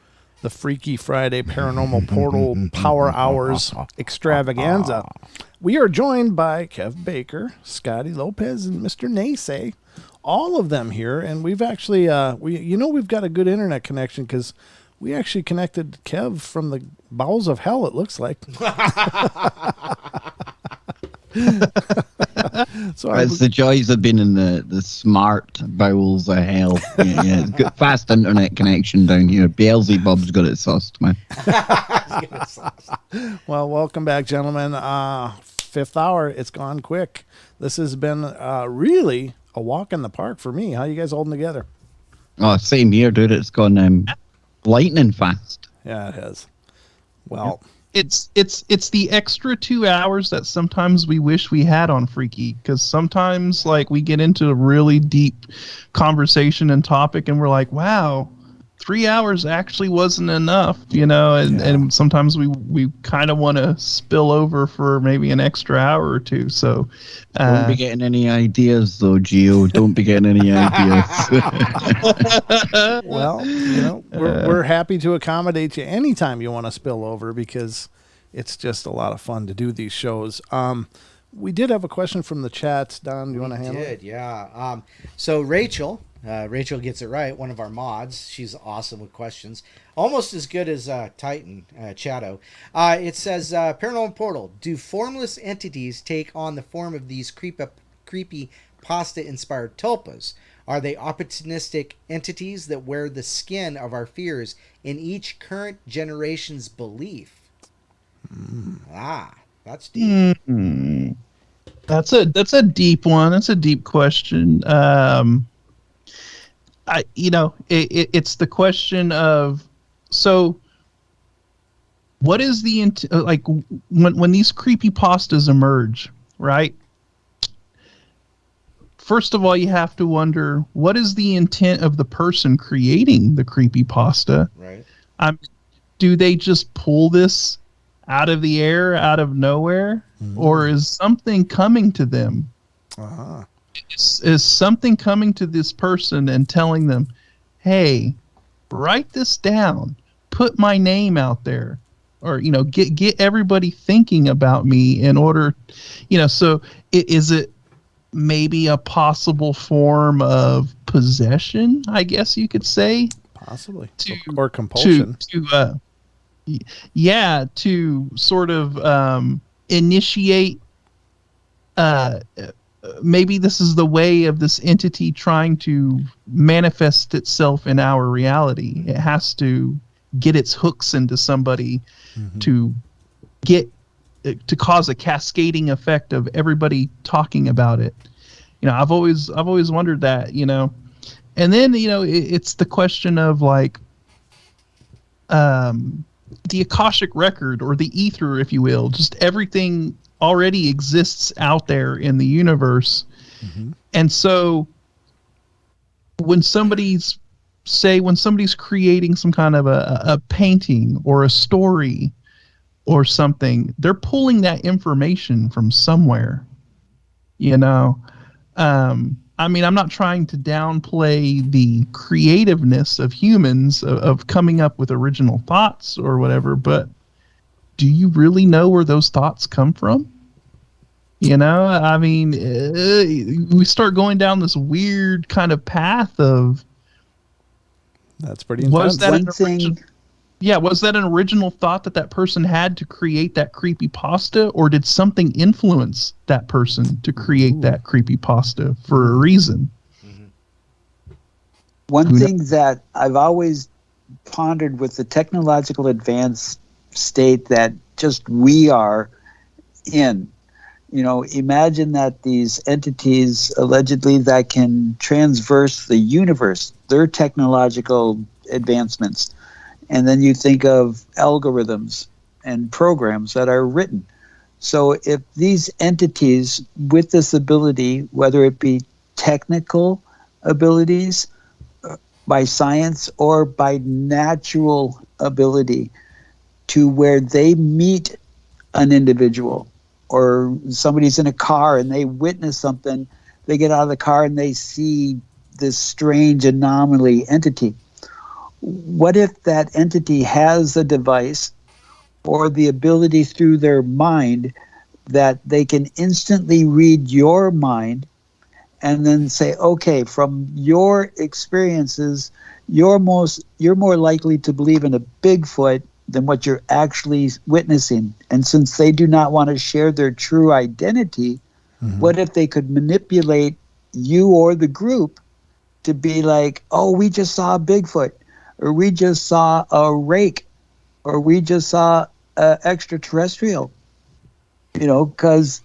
the Freaky Friday Paranormal Portal Power Hours Extravaganza. We are joined by Kev Baker, Scotty Lopez, and Mr. Nese. All of them here, and we've actually, we've got a good internet connection because we actually connected Kev from the bowels of hell, it looks like. So it's the joys of being in the smart bowels of hell. Yeah. It's got fast internet connection down here. Beelzebub's got it sussed, man. Well, welcome back, gentlemen. Fifth hour, it's gone quick. This has been really a walk in the park for me. How you guys holding together? Oh, same here, dude. It's gone lightning fast. Yeah, it has. Well, it's the extra 2 hours that sometimes we wish we had on Freaky, because sometimes like we get into a really deep conversation and topic and we're like, wow, 3 hours actually wasn't enough, and sometimes we kind of want to spill over for maybe an extra hour or two. So don't be getting any ideas though, Gio. Don't be getting any ideas. Well, we're happy to accommodate you anytime you want to spill over, because it's just a lot of fun to do these shows. We did have a question from the chat. Don, do you want to handle it? Yeah. So Rachel gets it right, one of our mods. She's awesome with questions. Almost as good as Titan, Chato. It says, Paranormal Portal, do formless entities take on the form of these creepy pasta-inspired tulpas? Are they opportunistic entities that wear the skin of our fears in each current generation's belief? That's deep. Mm-hmm. That's a deep one. That's a deep question. It's the question of, so what is the like when these creepypastas emerge, right? First of all, you have to wonder, what is the intent of the person creating the creepypasta? Right. Do they just pull this out of the air, out of nowhere, or is something coming to them? Uh-huh. Is something coming to this person and telling them, hey, write this down, put my name out there, or get everybody thinking about me in order, so is it maybe a possible form of possession, I guess you could say? Possibly. Or compulsion. To sort of initiate, maybe this is the way of this entity trying to manifest itself in our reality. It has to get its hooks into somebody to cause a cascading effect of everybody talking about it. I've always wondered that, and then, it's the question of like, the Akashic record, or the ether, if you will, just everything already exists out there in the universe. And so when somebody's creating some kind of a painting or a story, or something, they're pulling that information from somewhere. You know, I mean, I'm not trying to downplay the creativeness of humans of coming up with original thoughts or whatever, but do you really know where those thoughts come from? You know, I mean, we start going down this weird kind of path of. That's pretty intense. Was that an original thought that person had to create that creepypasta, or did something influence that person to create that creepypasta for a reason? One thing that I've always pondered with the technological advanced state that just we are in, you know, imagine that these entities allegedly that can transverse the universe, their technological advancements. And then you think of algorithms and programs that are written. So if these entities with this ability, whether it be technical abilities by science or by natural ability, to where they meet an individual or somebody's in a car and they witness something, they get out of the car and they see this strange anomaly entity. What if that entity has a device or the ability through their mind that they can instantly read your mind and then say, okay, from your experiences, you're more likely to believe in a Bigfoot than what you're actually witnessing. And since they do not want to share their true identity, what if they could manipulate you or the group to be like, oh, we just saw a Bigfoot, or we just saw a rake, or we just saw an extraterrestrial, you know, because,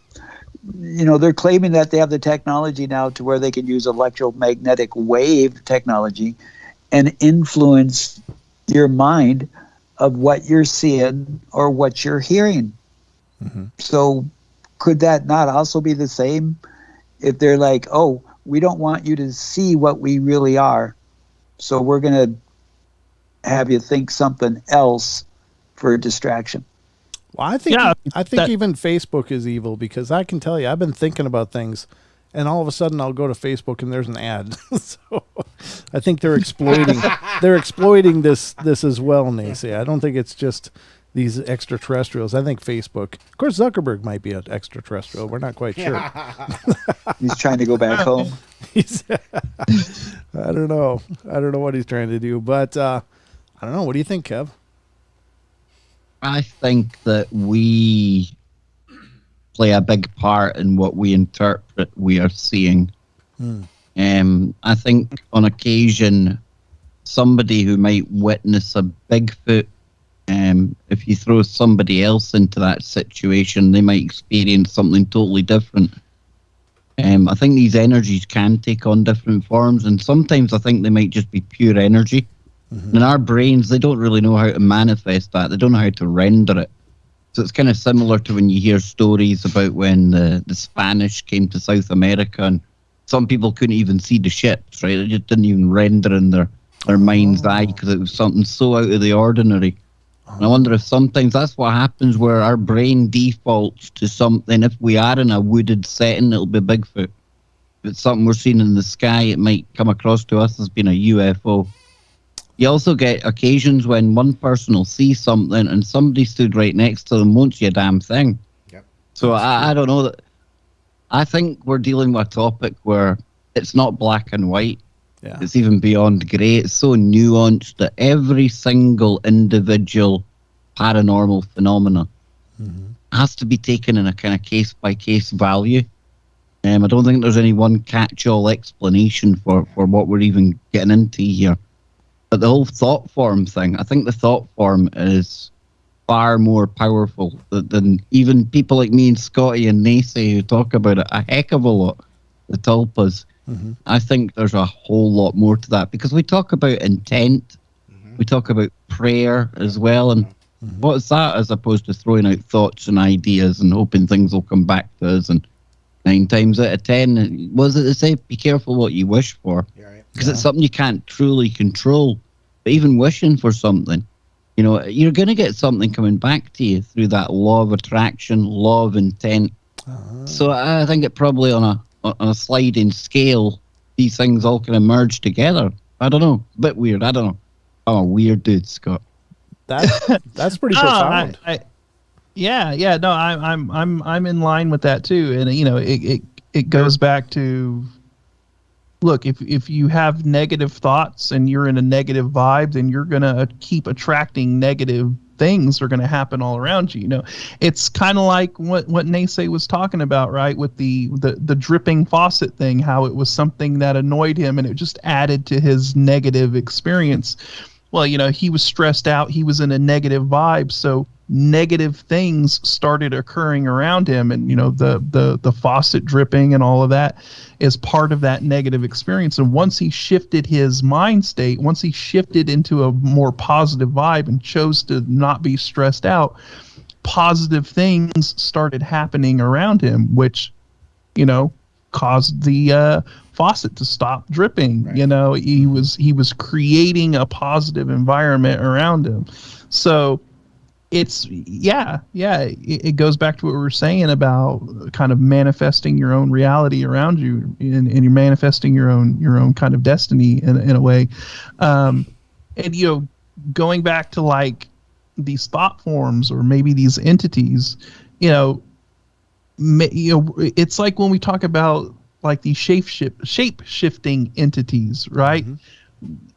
you know, they're claiming that they have the technology now to where they can use electromagnetic wave technology and influence your mind of what you're seeing or what you're hearing. So could that not also be the same if they're like, oh, we don't want you to see what we really are, so we're going to have you think something else for a distraction? Well, I think even Facebook is evil, because I can tell you, I've been thinking about things, and all of a sudden I'll go to Facebook and there's an ad. So I think they're exploiting this as well, Nese. I don't think it's just these extraterrestrials. I think Facebook. Of course, Zuckerberg might be an extraterrestrial. We're not quite sure. He's trying to go back home. I don't know. I don't know what he's trying to do, but I don't know. What do you think, Kev? I think that we play a big part in what we interpret we are seeing. I think on occasion, somebody who might witness a Bigfoot, if you throw somebody else into that situation, they might experience something totally different. I think these energies can take on different forms, and sometimes I think they might just be pure energy. In our brains, they don't really know how to manifest that. They don't know how to render it. So it's kind of similar to when you hear stories about when the Spanish came to South America, and some people couldn't even see the ships, right? They just didn't even render in their mind's eye because it was something so out of the ordinary. And I wonder if sometimes that's what happens, where our brain defaults to something. If we are in a wooded setting, it'll be Bigfoot. If it's something we're seeing in the sky, it might come across to us as being a UFO. You also get occasions when one person will see something and somebody stood right next to them won't see a damn thing. Yep. So I don't know. I think we're dealing with a topic where it's not black and white. Yeah. It's even beyond grey. It's so nuanced that every single individual paranormal phenomena has to be taken in a kind of case-by-case value. I don't think there's any one catch-all explanation for what we're even getting into here. But the whole thought form thing, I think the thought form is far more powerful than even people like me and Scotty and Nese who talk about it a heck of a lot, the tulpas. I think there's a whole lot more to that, because we talk about intent, we talk about prayer as well, and what's that as opposed to throwing out thoughts and ideas and hoping things will come back to us? And 9 times out of 10, was it to say, be careful what you wish for? Because it's something you can't truly control. But even wishing for something, You know, you're going to get something coming back to you through that law of attraction, law of intent. So I think it probably on a sliding scale, these things all kind of merge together. I don't know, a bit weird. I don't know. I'm a weird dude, Scott. That's pretty profound. Yeah. No, I'm in line with that too, and you know, it goes back to, look, if you have negative thoughts and you're in a negative vibe, then you're gonna keep attracting negative things are going to happen all around you. You know, it's kind of like what Nese was talking about, right? With the dripping faucet thing, how it was something that annoyed him and it just added to his negative experience. Well, you know, he was stressed out. He was in a negative vibe. So negative things started occurring around him. And, you know, the faucet dripping and all of that is part of that negative experience. And once he shifted his mind state, once he shifted into a more positive vibe and chose to not be stressed out, positive things started happening around him, which, you know, caused the faucet to stop dripping. Right. You know, he was creating a positive environment around him. So it's it goes back to what we were saying about kind of manifesting your own reality around you, and you're manifesting your own kind of destiny in a way. And you know, going back to like these thought forms or maybe these entities, you know, it's like when we talk about like these shape shifting entities, right? Mm-hmm.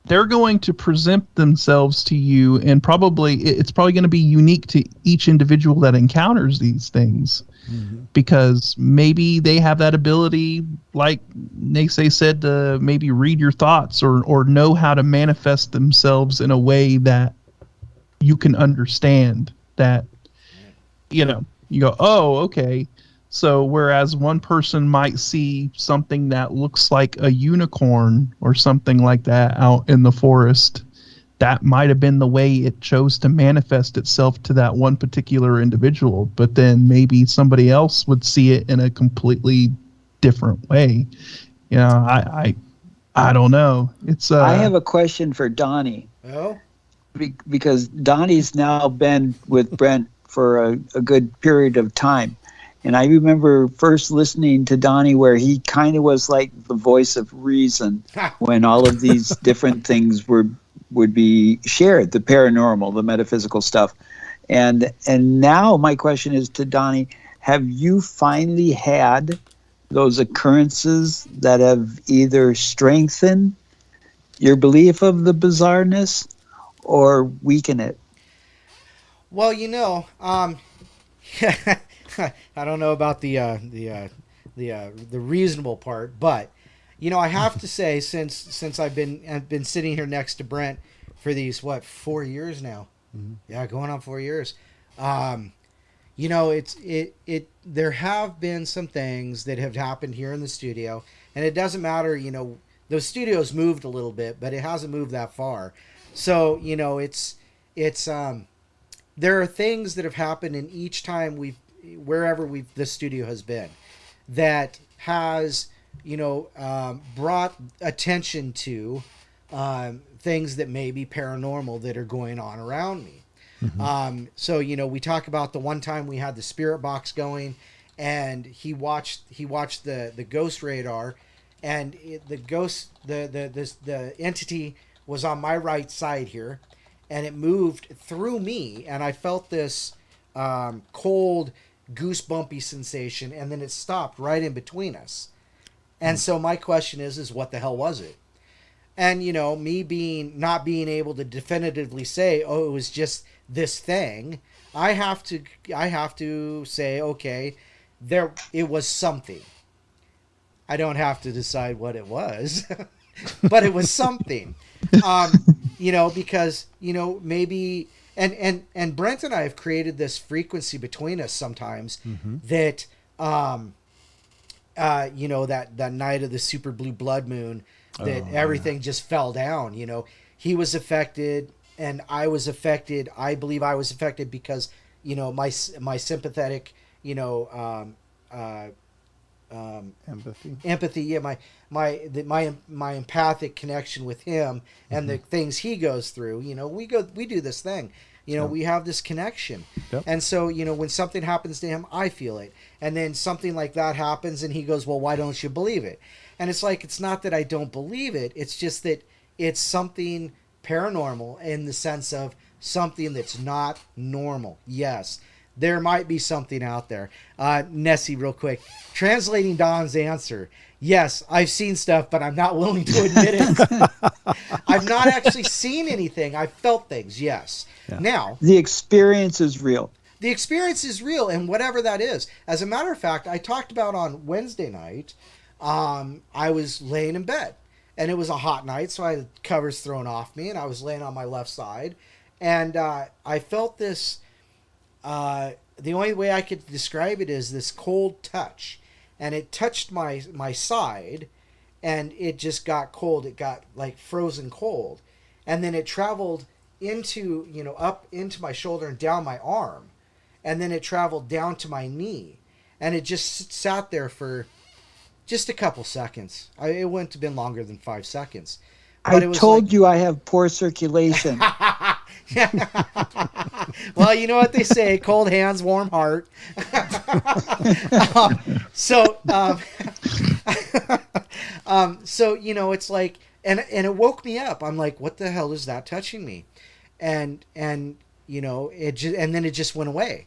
They're going to present themselves to you, and it's probably going to be unique to each individual that encounters these things, mm-hmm. because maybe they have that ability, like Nese said, to maybe read your thoughts or know how to manifest themselves in a way that you can understand. That, you know, you go, oh, okay. So whereas one person might see something that looks like a unicorn or something like that out in the forest, that might have been the way it chose to manifest itself to that one particular individual. But then maybe somebody else would see it in a completely different way. You know, I don't know. It's I have a question for Donnie. Oh? Because Donnie's now been with Brent for a good period of time. And I remember first listening to Donnie where he kind of was like the voice of reason when all of these different things would be shared, the paranormal, the metaphysical stuff. And now my question is to Donnie, have you finally had those occurrences that have either strengthened your belief of the bizarreness or weaken it? Well, you know, I don't know about the reasonable part, but you know, I have to say, since I've been sitting here next to Brent for these 4 years now, mm-hmm. Yeah, going on 4 years. You know, there have been some things that have happened here in the studio, and it doesn't matter. You know, the studio's moved a little bit, but it hasn't moved that far. So you know, it's there are things that have happened in each time wherever the studio has been, that has, you know, brought attention to things that may be paranormal that are going on around me. Mm-hmm. So, you know, we talk about the one time we had the spirit box going, and he watched the ghost radar, and the entity was on my right side here, and it moved through me, and I felt this cold, goosebumpy sensation, and then it stopped right in between us. And so my question is what the hell was it? And you know, me not being able to definitively say, oh, it was just this thing, I have to say, okay, it was something. I don't have to decide what it was, but it was something. You know, because, you know, maybe and Brent and I have created this frequency between us sometimes, mm-hmm. that you know, that night of the super blue blood moon, that everything just fell down. You know, he was affected and I was affected. I believe I was affected because, you know, my sympathetic, you know, empathy. Yeah, my empathic connection with him and the things he goes through. We do this thing. We have this connection. Yep. And so, when something happens to him, I feel it. And then something like that happens and he goes, well, why don't you believe it? And it's like, it's not that I don't believe it. It's just that it's something paranormal in the sense of something that's not normal. Yes, there might be something out there. Nessie, real quick, translating Don's answer. Yes, I've seen stuff, but I'm not willing to admit it. I've not actually seen anything. I've felt things, yes. Yeah. Now, the experience is real. The experience is real, and whatever that is. As a matter of fact, I talked about on Wednesday night, I was laying in bed, and it was a hot night, so I had covers thrown off me, and I was laying on my left side, and I felt this, the only way I could describe it is this cold touch, and it touched my side, and it just got cold. It got like frozen cold, and then it traveled into, up into my shoulder and down my arm, and then it traveled down to my knee, and it just sat there for just a couple seconds. It wouldn't have been longer than 5 seconds. But I told you I have poor circulation. Well, you know what they say, cold hands, warm heart. So it's like, and it woke me up. I'm like, what the hell is that touching me? And it just, and then it just went away.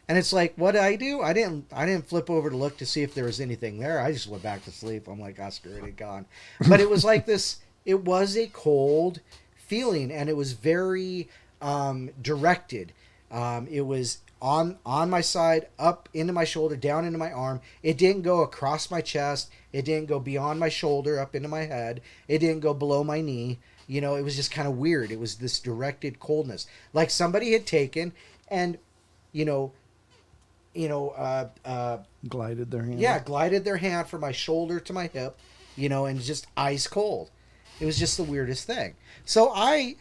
And it's like, what did I do? I didn't flip over to look to see if there was anything there. I just went back to sleep. I'm like, screw it, gone. But it was like this. It was a cold feeling, and it was very directed. It was on my side, up into my shoulder, down into my arm. It didn't go across my chest. It didn't go beyond my shoulder, up into my head. It didn't go below my knee. It was just kind of weird. It was this directed coldness, like somebody had taken and, glided their hand. Yeah, glided their hand from my shoulder to my hip, and just ice cold. It was just the weirdest thing. So I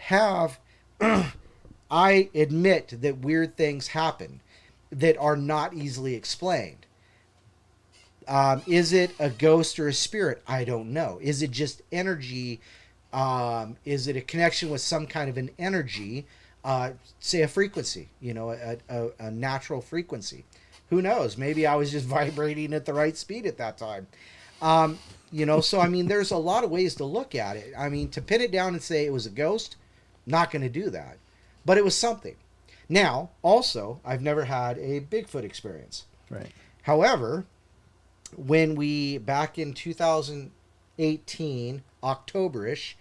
admit that weird things happen that are not easily explained. Is it a ghost or a spirit? I don't know. Is it just energy? Is it a connection with some kind of an energy? Say a frequency, a natural frequency. Who knows? Maybe I was just vibrating at the right speed at that time. So, there's a lot of ways to look at it. To pin it down and say it was a ghost, not going to do that. But it was something. Now, also, I've never had a Bigfoot experience. Right. However, when back in 2018, October-ish,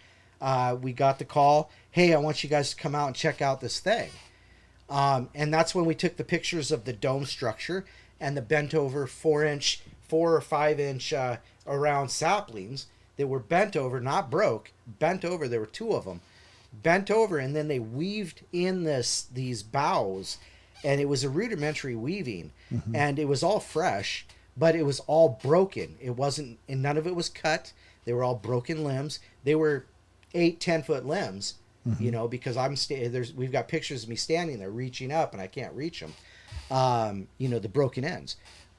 we got the call, hey, I want you guys to come out and check out this thing. And that's when we took the pictures of the dome structure and the bent over 4 or 5 inch around saplings that were bent over, not broke, bent over. There were 2 of them bent over, and then they weaved in these boughs, and it was a rudimentary weaving, and it was all fresh, but it was all broken. It wasn't, and none of it was cut. They were all broken limbs. They were 8-10 foot limbs, because we've got pictures of me standing there reaching up, and I can't reach them. The broken ends.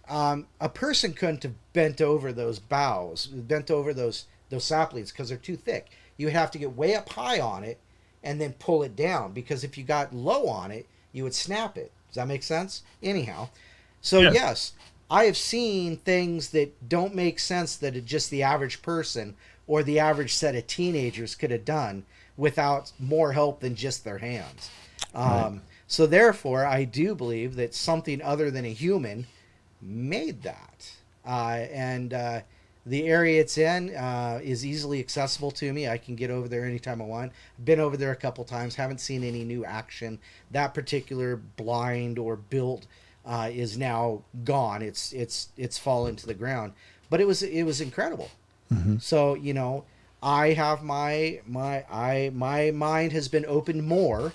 A person couldn't have bent over those boughs, bent over those saplings, because they're too thick. You would have to get way up high on it and then pull it down, because if you got low on it, you would snap it. Does that make sense? Anyhow, so yes, I have seen things that don't make sense that just the average person or the average set of teenagers could have done without more help than just their hands. Right. So therefore, I do believe that something other than a human made that. The area it's in is easily accessible to me. I can get over there anytime I want. Been over there a couple times. Haven't seen any new action. That particular blind or built is now gone. It's fallen to the ground. But it was incredible. So I have my mind has been opened more,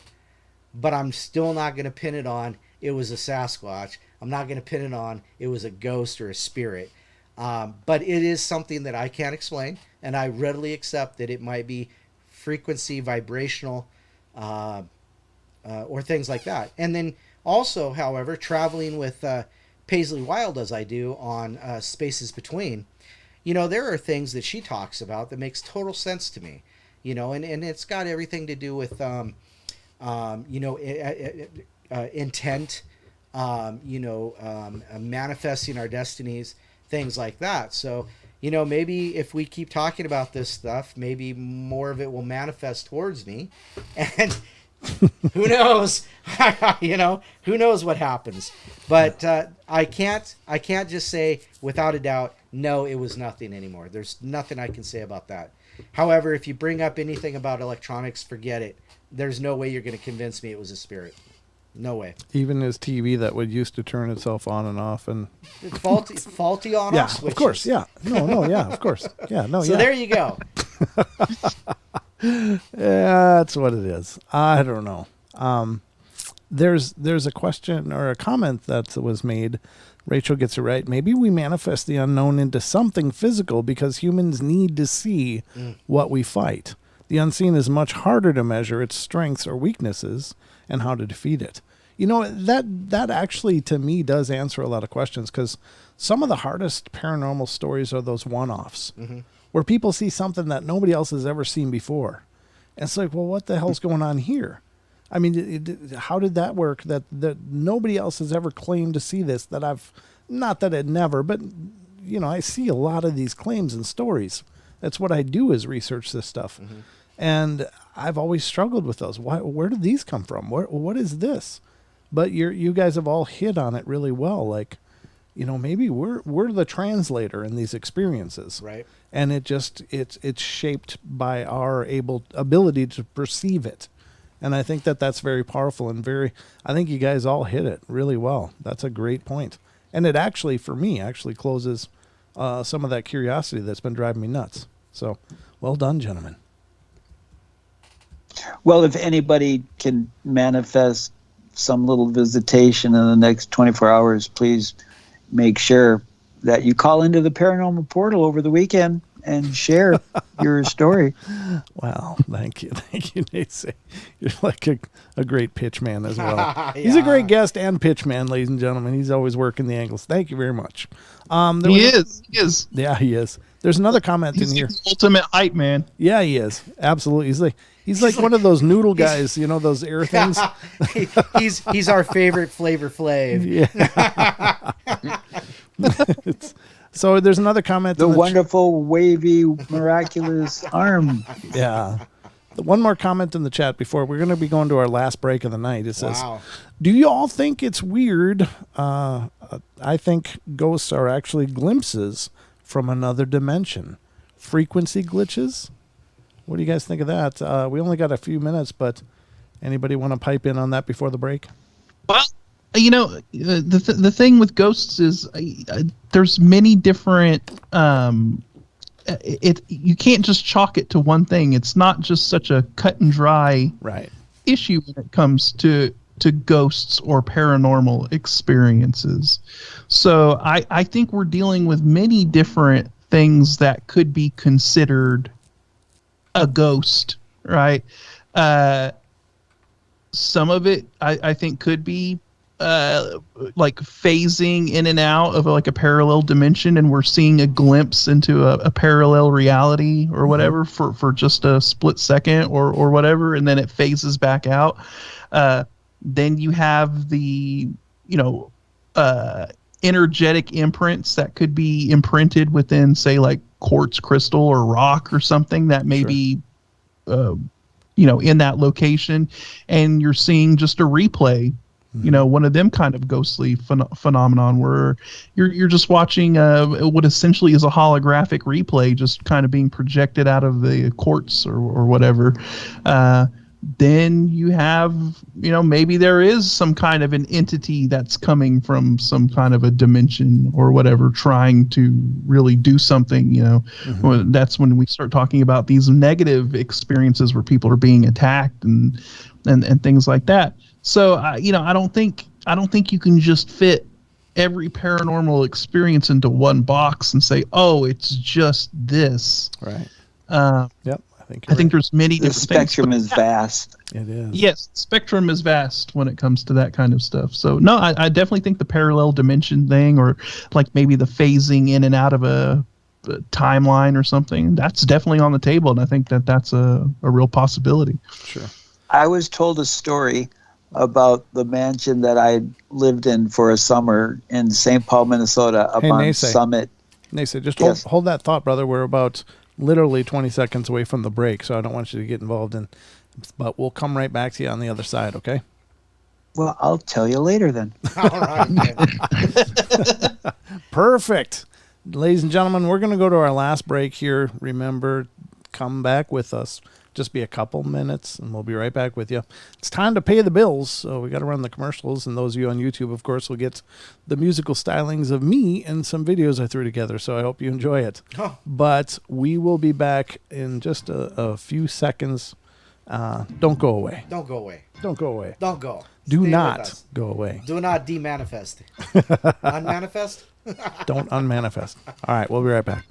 but I'm still not going to pin it on it was a Sasquatch. I'm not going to pin it on it was a ghost or a spirit. But it is something that I can't explain, and I readily accept that it might be frequency, vibrational, or things like that. And then also, however, traveling with Paisley Wild as I do on Spaces Between, there are things that she talks about that makes total sense to me, and it's got everything to do with, intent, manifesting our destinies, things like that. So, maybe if we keep talking about this stuff, maybe more of it will manifest towards me, and who knows, who knows what happens. But I can't just say without a doubt, no, it was nothing anymore. There's nothing I can say about that. However, if you bring up anything about electronics, forget it. There's no way you're going to convince me it was a spirit. No way. Even his TV that would used to turn itself on and off, and it's faulty on yeah, off switches. Of course, yeah, no, yeah, of course, yeah, no, so yeah. there you go. Yeah, that's what it is. I don't know. There's a question or a comment that was made. Rachel gets it right. Maybe we manifest the unknown into something physical because humans need to see what we fight. The unseen is much harder to measure its strengths or weaknesses and how to defeat it. That actually to me does answer a lot of questions, because some of the hardest paranormal stories are those one-offs where people see something that nobody else has ever seen before. And it's like, well, what the hell's going on here? I mean, how did that work that nobody else has ever claimed to see this, that I've, not that it never, but, I see a lot of these claims and stories. That's what I do, is research this stuff. And I've always struggled with those. Where did these come from? What is this? But you guys have all hit on it really well. Like, maybe we're the translator in these experiences. Right. And it's shaped by our ability to perceive it. And I think that's very powerful and I think you guys all hit it really well. That's a great point. And it actually, for me, closes some of that curiosity that's been driving me nuts. So, well done, gentlemen. Well, if anybody can manifest some little visitation in the next 24 hours, please make sure that you call into the Paranormal Portal over the weekend and share your story. Wow. Thank you, Nese. You're like a great pitch man as well. He's a great guest and pitch man, ladies and gentlemen. He's always working the angles. Thank you very much. He is. Yeah, he is. There's another comment in here. Ultimate hype man. Yeah, he is. Absolutely. He's like one of those noodle guys, those air things. He's our favorite Flavor Flav. Yeah. So there's another comment. The wonderful, wavy, miraculous arm. Yeah. One more comment in the chat before we're going to be going to our last break of the night. It says, wow. Do you all think it's weird? I think ghosts are actually glimpses from another dimension. Frequency glitches? What do you guys think of that? We only got a few minutes, but anybody want to pipe in on that before the break? Well, the thing with ghosts is there's many different. You can't just chalk it to one thing. It's not just such a cut and dry issue when it comes to ghosts or paranormal experiences. So I think we're dealing with many different things that could be considered a ghost, right? Some of it I think could be like phasing in and out of like a parallel dimension, and we're seeing a glimpse into a parallel reality or whatever for just a split second or whatever, and then it phases back out. Then you have the energetic imprints that could be imprinted within, say, like quartz crystal or rock or something that may be in that location, and you're seeing just a replay, one of them kind of ghostly phenomenon where you're just watching what essentially is a holographic replay just kind of being projected out of the quartz or whatever. Then you have, maybe there is some kind of an entity that's coming from some kind of a dimension or whatever, trying to really do something, That's when we start talking about these negative experiences where people are being attacked and things like that. So, I don't think you can just fit every paranormal experience into one box and say, oh, it's just this. Right. Yep. you're right. there's many The different things. spectrum is vast. It is. Yes, spectrum is vast when it comes to that kind of stuff. So no, I definitely think the parallel dimension thing, or like maybe the phasing in and out of a timeline or something, that's definitely on the table, and I think that's a real possibility. Sure. I was told a story about the mansion that I lived in for a summer in St. Paul, Minnesota, up on Nese. Summit. Nese, just Yes. hold that thought, brother. We're about literally 20 seconds away from the break, so I don't want you to get involved in. But we'll come right back to you on the other side, okay? Well, I'll tell you later then. All right. Perfect. Ladies and gentlemen, we're going to go to our last break here. Remember, come back with us. Just be a couple minutes, and we'll be right back with you. It's time to pay the bills, so we got to run the commercials. And those of you on YouTube, of course, will get the musical stylings of me and some videos I threw together. So I hope you enjoy it. Oh. But we will be back in just a few seconds. Don't go away. Don't go away. Don't go away. Don't go. Do Stay with not us. go away. Do not demanifest. Unmanifest? Don't unmanifest. All right, we'll be right back.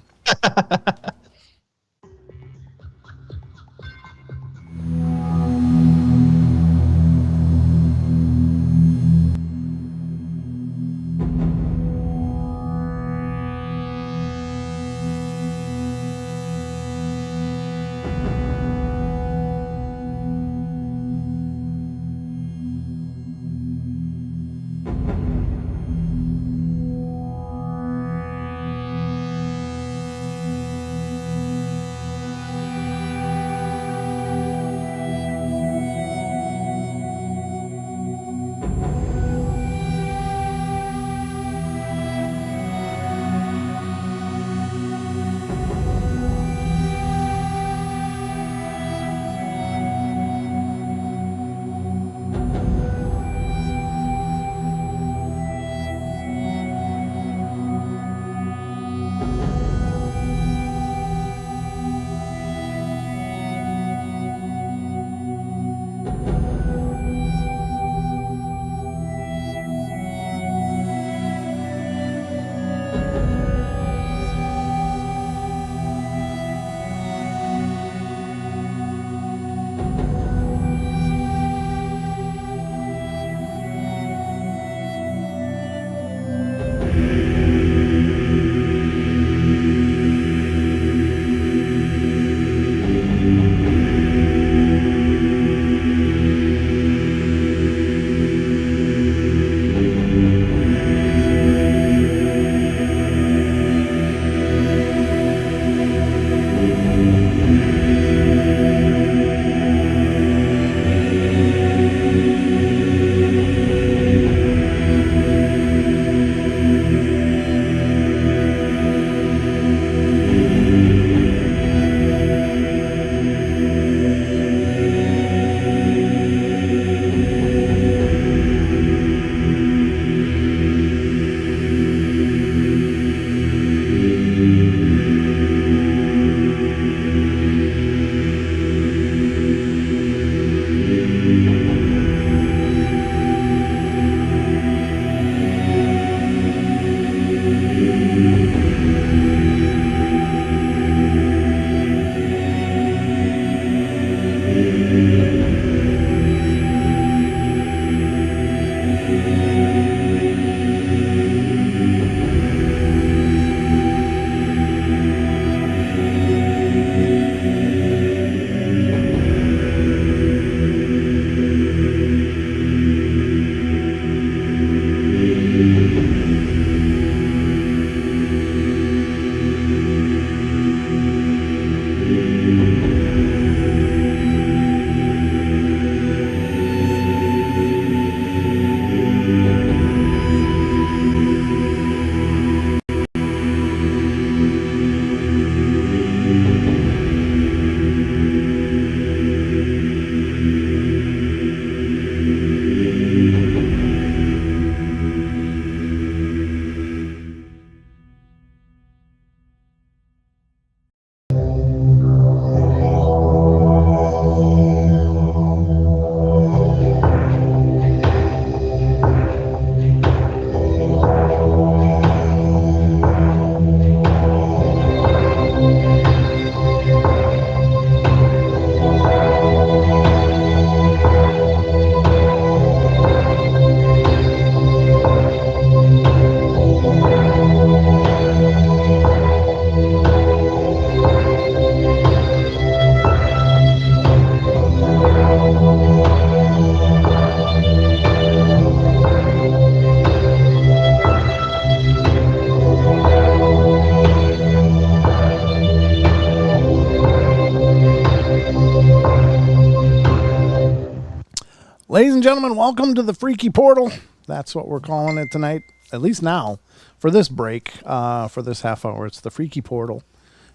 Ladies and gentlemen, welcome to the Freaky Portal. That's what we're calling it tonight, at least now, for this break, for this half hour. It's the Freaky Portal.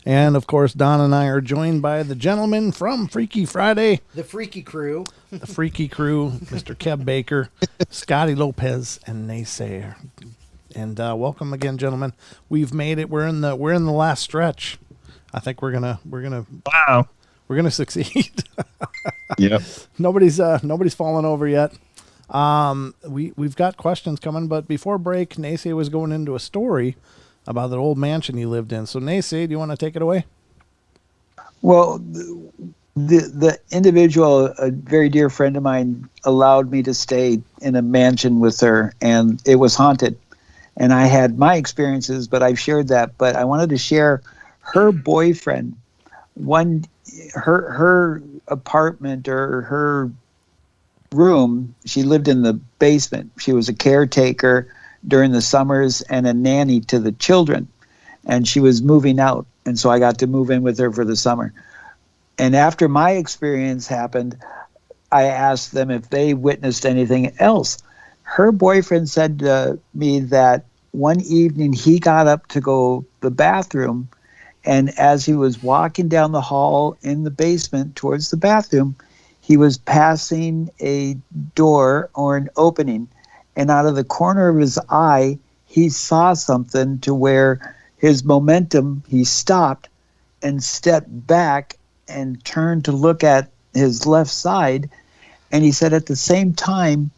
And, of course, Don and I are joined by the gentleman from Freaky Friday. The Freaky Crew. The Freaky Crew, Mr. Kev Baker, Scotty Lopez and Nese. And welcome again, gentlemen. We've made it. We're in the last stretch. I think we're gonna Wow. we're gonna succeed. Yep. Nobody's fallen over yet. We've got questions coming, but before break, Nese was going into a story about that old mansion he lived in. So Nese, do you want to take it away? Well, the individual, a very dear friend of mine, allowed me to stay in a mansion with her, and it was haunted. And I had my experiences, but I've shared that. But I wanted to share her boyfriend. Her apartment or her room, she lived in the basement. She was a caretaker during the summers and a nanny to the children. And she was moving out. And so I got to move in with her for the summer. And after my experience happened, I asked them if they witnessed anything else. Her boyfriend said to me that one evening he got up to go to the bathroom, and as he was walking down the hall in the basement towards the bathroom, he was passing a door or an opening, and out of the corner of his eye, he saw something to where his momentum, he stopped and stepped back and turned to look at his left side. And he said at the same time,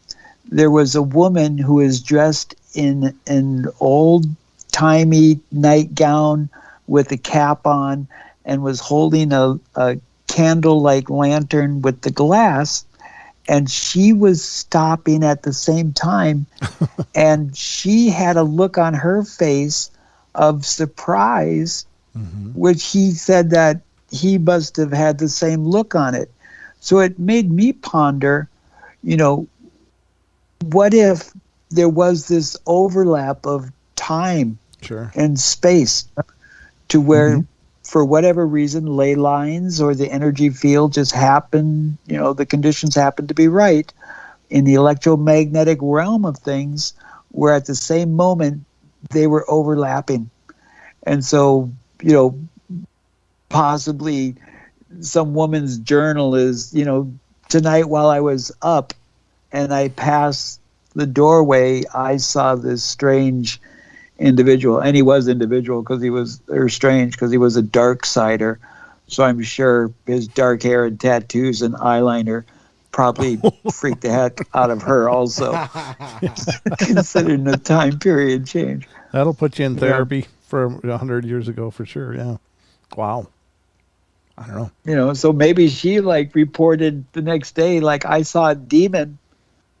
there was a woman who was dressed in an old-timey nightgown with a cap on and was holding a candle-like lantern with the glass, and she was stopping at the same time, and she had a look on her face of surprise, which he said that he must have had the same look on it. So it made me ponder, what if there was this overlap of time and space to where, for whatever reason, ley lines or the energy field just happened, the conditions happened to be right in the electromagnetic realm of things, where at the same moment they were overlapping. And so, possibly some woman's journal is, tonight while I was up and I passed the doorway, I saw this strange individual, and he was individual because he was, or strange because he was a dark sider. So I'm sure his dark hair and tattoos and eyeliner probably freaked the heck out of her also, considering the time period change. That'll put you in therapy for 100 years ago for sure. Yeah. Wow. I don't know. So maybe she reported the next day, I saw a demon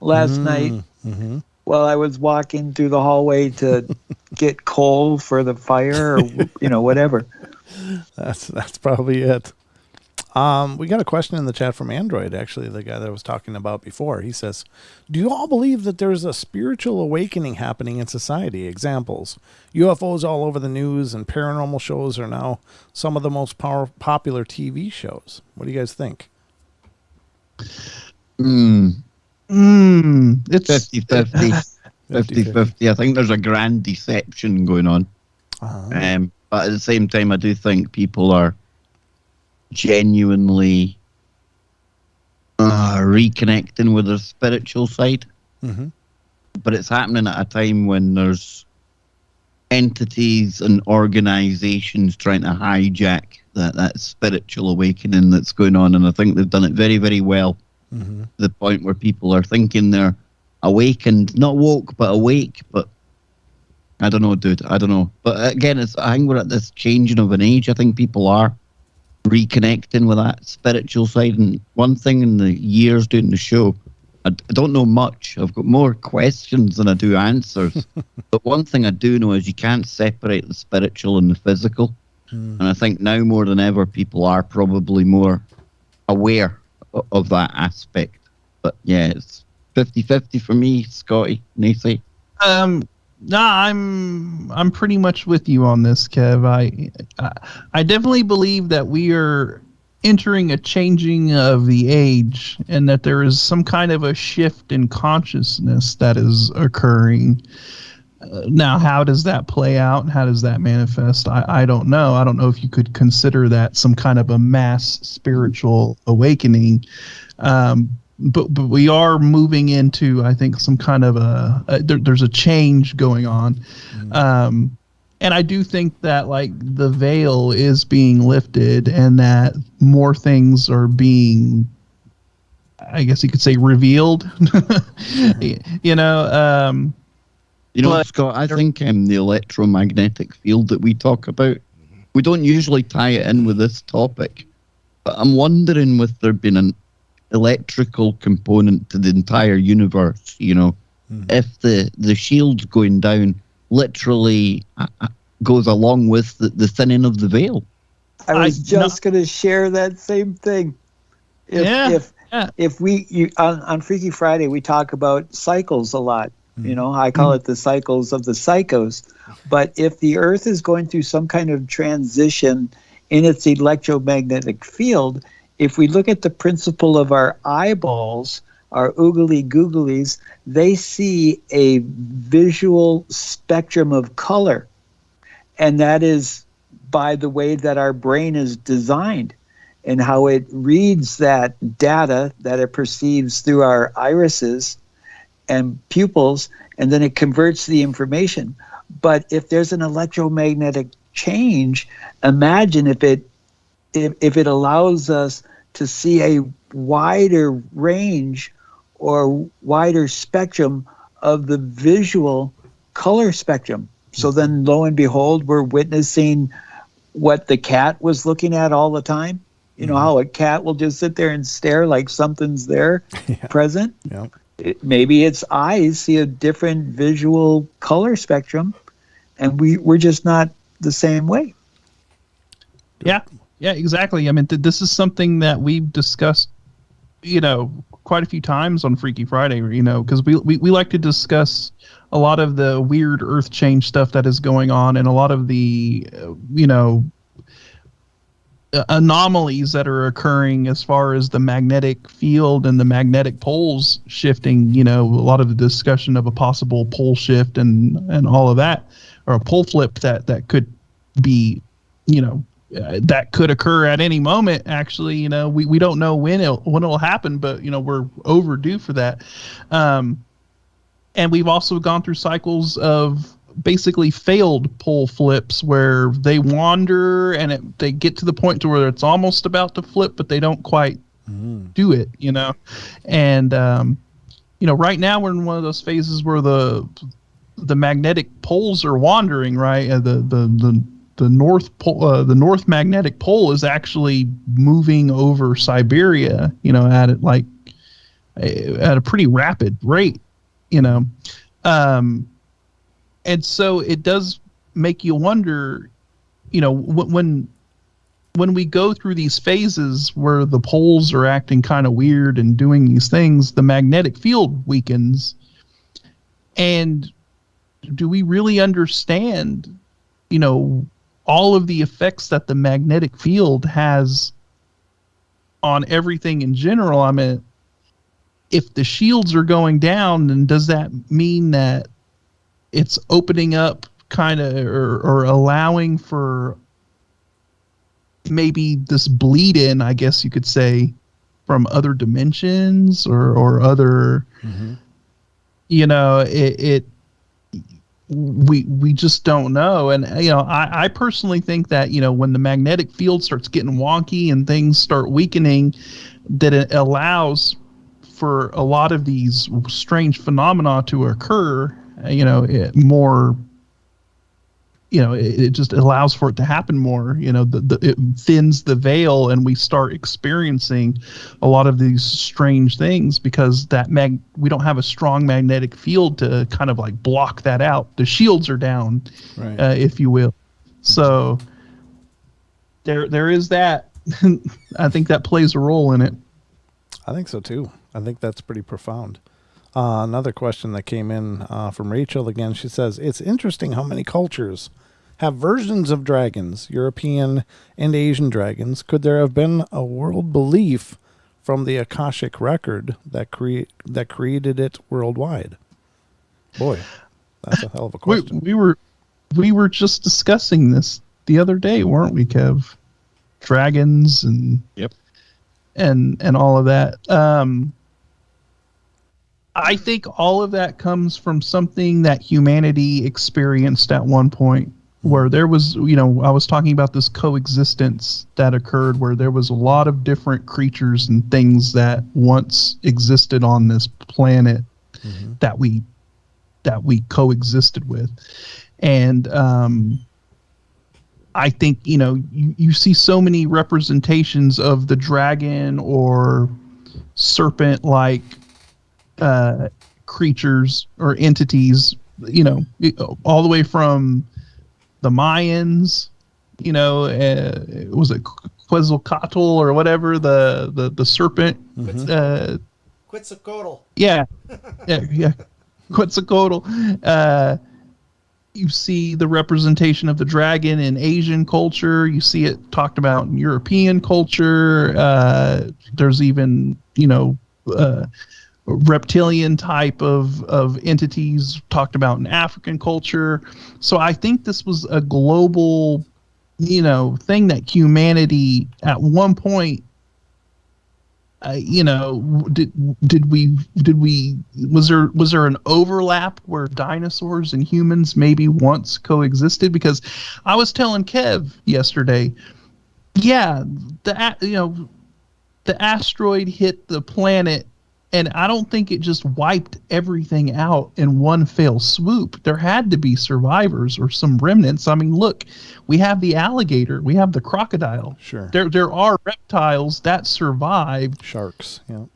last night while I was walking through the hallway to get coal for the fire or, whatever. That's probably it. We got a question in the chat from Android, actually, the guy that I was talking about before. He says, do you all believe that there's a spiritual awakening happening in society? Examples: UFOs all over the news, and paranormal shows are now some of the most popular TV shows. What do you guys think? It's 50-50. 50-50. I think there's a grand deception going on. But at the same time, I do think people are genuinely reconnecting with their spiritual side. But it's happening at a time when there's entities and organizations trying to hijack that spiritual awakening that's going on, and I think they've done it very, very well. To the point where people are thinking they're awakened, not woke, but awake. But I don't know, dude. I don't know. But again, I think we're at this changing of an age. I think people are reconnecting with that spiritual side. And one thing in the years doing the show, I don't know much. I've got more questions than I do answers. But one thing I do know is you can't separate the spiritual and the physical. And I think now more than ever, people are probably more aware of that aspect. But yeah, it's 50-50 for me, Scotty, Nese. No, I'm pretty much with you on this, Kev. I definitely believe that we are entering a changing of the age, and that there is some kind of a shift in consciousness that is occurring. Now, how does that play out and how does that manifest? I don't know. I don't know if you could consider that some kind of a mass spiritual awakening. But we are moving into, I think, some kind of there's a change going on. And I do think that like the veil is being lifted and that more things are being, I guess you could say, revealed. Scott, I think the electromagnetic field that we talk about, we don't usually tie it in with this topic, but I'm wondering with there being an electrical component to the entire universe, if the shield's going down literally goes along with the thinning of the veil. I was just going to share that same thing. If we on Freaky Friday we talk about cycles a lot. I call it the cycles of the psychos. But if the Earth is going through some kind of transition in its electromagnetic field, if we look at the principle of our eyeballs, our oogly googlies, they see a visual spectrum of color. And that is by the way that our brain is designed and how it reads that data that it perceives through our irises and pupils, and then it converts the information. But if there's an electromagnetic change, imagine if it allows us to see a wider range or wider spectrum of the visual color spectrum. So then, lo and behold, we're witnessing what the cat was looking at all the time. How a cat will just sit there and stare like something's there, present. Yeah. Maybe its eyes see a different visual color spectrum, and we're just not the same way. Yeah, exactly. I mean, this is something that we've discussed, quite a few times on Freaky Friday, because we like to discuss a lot of the weird earth change stuff that is going on and a lot of the, anomalies that are occurring as far as the magnetic field and the magnetic poles shifting. A lot of the discussion of a possible pole shift and all of that, or a pole flip that could be, that could occur at any moment. Actually, we don't know when it'll happen, but we're overdue for that. And we've also gone through cycles of basically failed pole flips where they wander and they get to the point to where it's almost about to flip, but they don't quite do it, And, right now we're in one of those phases where the magnetic poles are wandering, right? The north pole, the north magnetic pole is actually moving over Siberia, at a pretty rapid rate, and so it does make you wonder, when we go through these phases where the poles are acting kind of weird and doing these things, the magnetic field weakens. And do we really understand, all of the effects that the magnetic field has on everything in general? I mean, if the shields are going down, then does that mean that it's opening up kind of or allowing for maybe this bleed in, I guess you could say, from other dimensions or other, we just don't know. And, I personally think that, when the magnetic field starts getting wonky and things start weakening, that it allows for a lot of these strange phenomena to occur. It just allows for it to happen more. It thins the veil and we start experiencing a lot of these strange things because we don't have a strong magnetic field to kind of like block that out. The shields are down, right. If you will. So there is that. I think that plays a role in it. I think so too. I think that's pretty profound. Another question that came in from Rachel again. She says, it's interesting how many cultures have versions of dragons, European and Asian dragons? Could there have been a world belief from the Akashic record that created it worldwide? Boy, that's a hell of a question. We were just discussing this the other day, weren't we, Kev? Dragons and Yep. and all of that. I think all of that comes from something that humanity experienced at one point, where there was, I was talking about this coexistence that occurred, where there was a lot of different creatures and things that once existed on this planet that we coexisted with. And I think, you see so many representations of the dragon or serpent-like creatures or entities, all the way from the Mayans, was it Quetzalcoatl or whatever, the serpent? Quetzalcoatl. Yeah. Quetzalcoatl. You see the representation of the dragon in Asian culture. You see it talked about in European culture. There's even, reptilian type of entities talked about in African culture. So I think this was a global, thing that humanity at one point, was there an overlap where dinosaurs and humans maybe once coexisted? Because I was telling Kev yesterday, the asteroid hit the planet, and I don't think it just wiped everything out in one fell swoop. There had to be survivors or some remnants. I mean, look, we have the alligator, we have the crocodile. Sure. There are reptiles that survived. Sharks, yeah.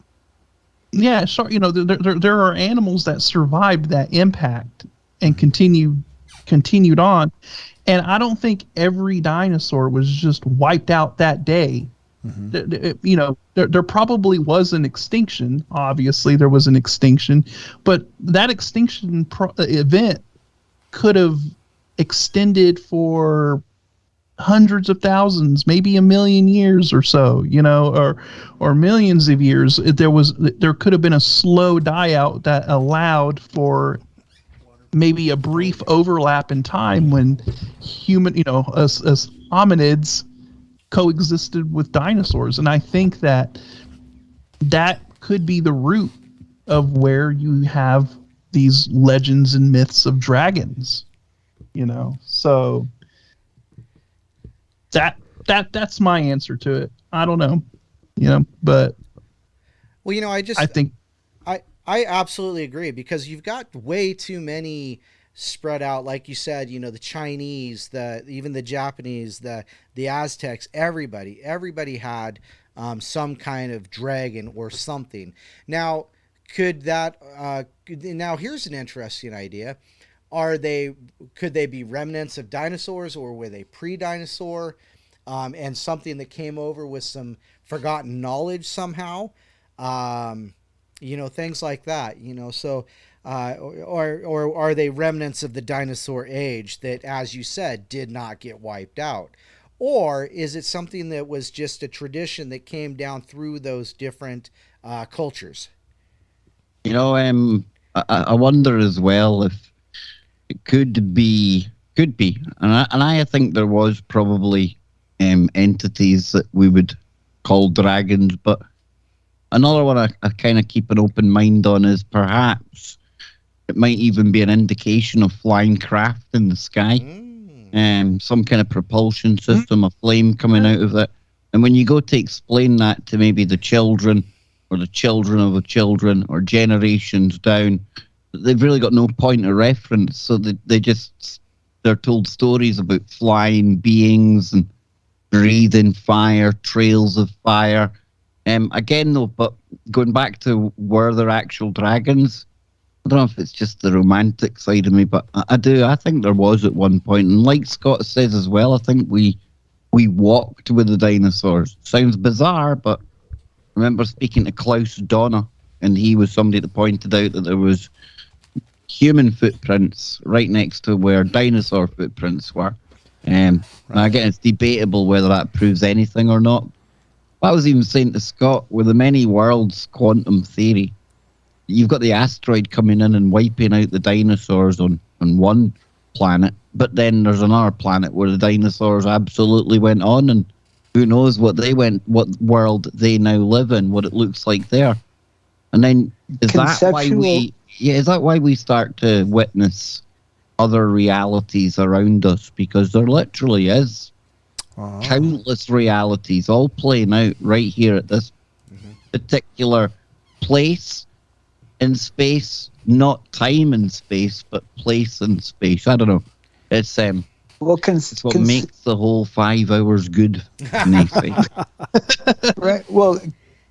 Yeah, there are animals that survived that impact and continued on. And I don't think every dinosaur was just wiped out that day. There probably was an extinction. Obviously, there was an extinction, but that extinction event could have extended for hundreds of thousands, maybe 1 million years or so, or millions of years. There could have been a slow die out that allowed for maybe a brief overlap in time when us hominids coexisted with dinosaurs. And I think that could be the root of where you have these legends and myths of dragons, so that's my answer to it. I don't know, but I absolutely agree, because you've got way too many spread out, like you said, the Chinese, even the Japanese, the Aztecs, everybody had some kind of dragon or something. Now, now here's an interesting idea. Could they be remnants of dinosaurs, or were they pre-dinosaur, and something that came over with some forgotten knowledge somehow? Things like that, so or are they remnants of the dinosaur age that, as you said, did not get wiped out? Or is it something that was just a tradition that came down through those different cultures? I wonder as well if it could be, and I think there was probably entities that we would call dragons, but another one I kind of keep an open mind on is perhaps it might even be an indication of flying craft in the sky, some kind of propulsion system, a flame coming out of it. And when you go to explain that to maybe the children or the children of the children or generations down, they've really got no point of reference. So they're told stories about flying beings and breathing fire, trails of fire. Again, though, but going back to were there actual dragons, I don't know if it's just the romantic side of me, but I think there was at one point. And like Scott says as well, I think we walked with the dinosaurs. Sounds bizarre, but I remember speaking to Klaus Donner, and he was somebody that pointed out that there was human footprints right next to where dinosaur footprints were. Now, again, it's debatable whether that proves anything or not. I was even saying to Scott, with the many worlds quantum theory, you've got the asteroid coming in and wiping out the dinosaurs on one planet, but then there's another planet where the dinosaurs absolutely went on, and who knows what world they now live in, what it looks like there. And then is that why we start to witness other realities around us? Because there literally is countless realities all playing out right here at this particular place in space, not time and space, but place and space. I don't know. It's it's what makes the whole 5 hours good. Right. Well,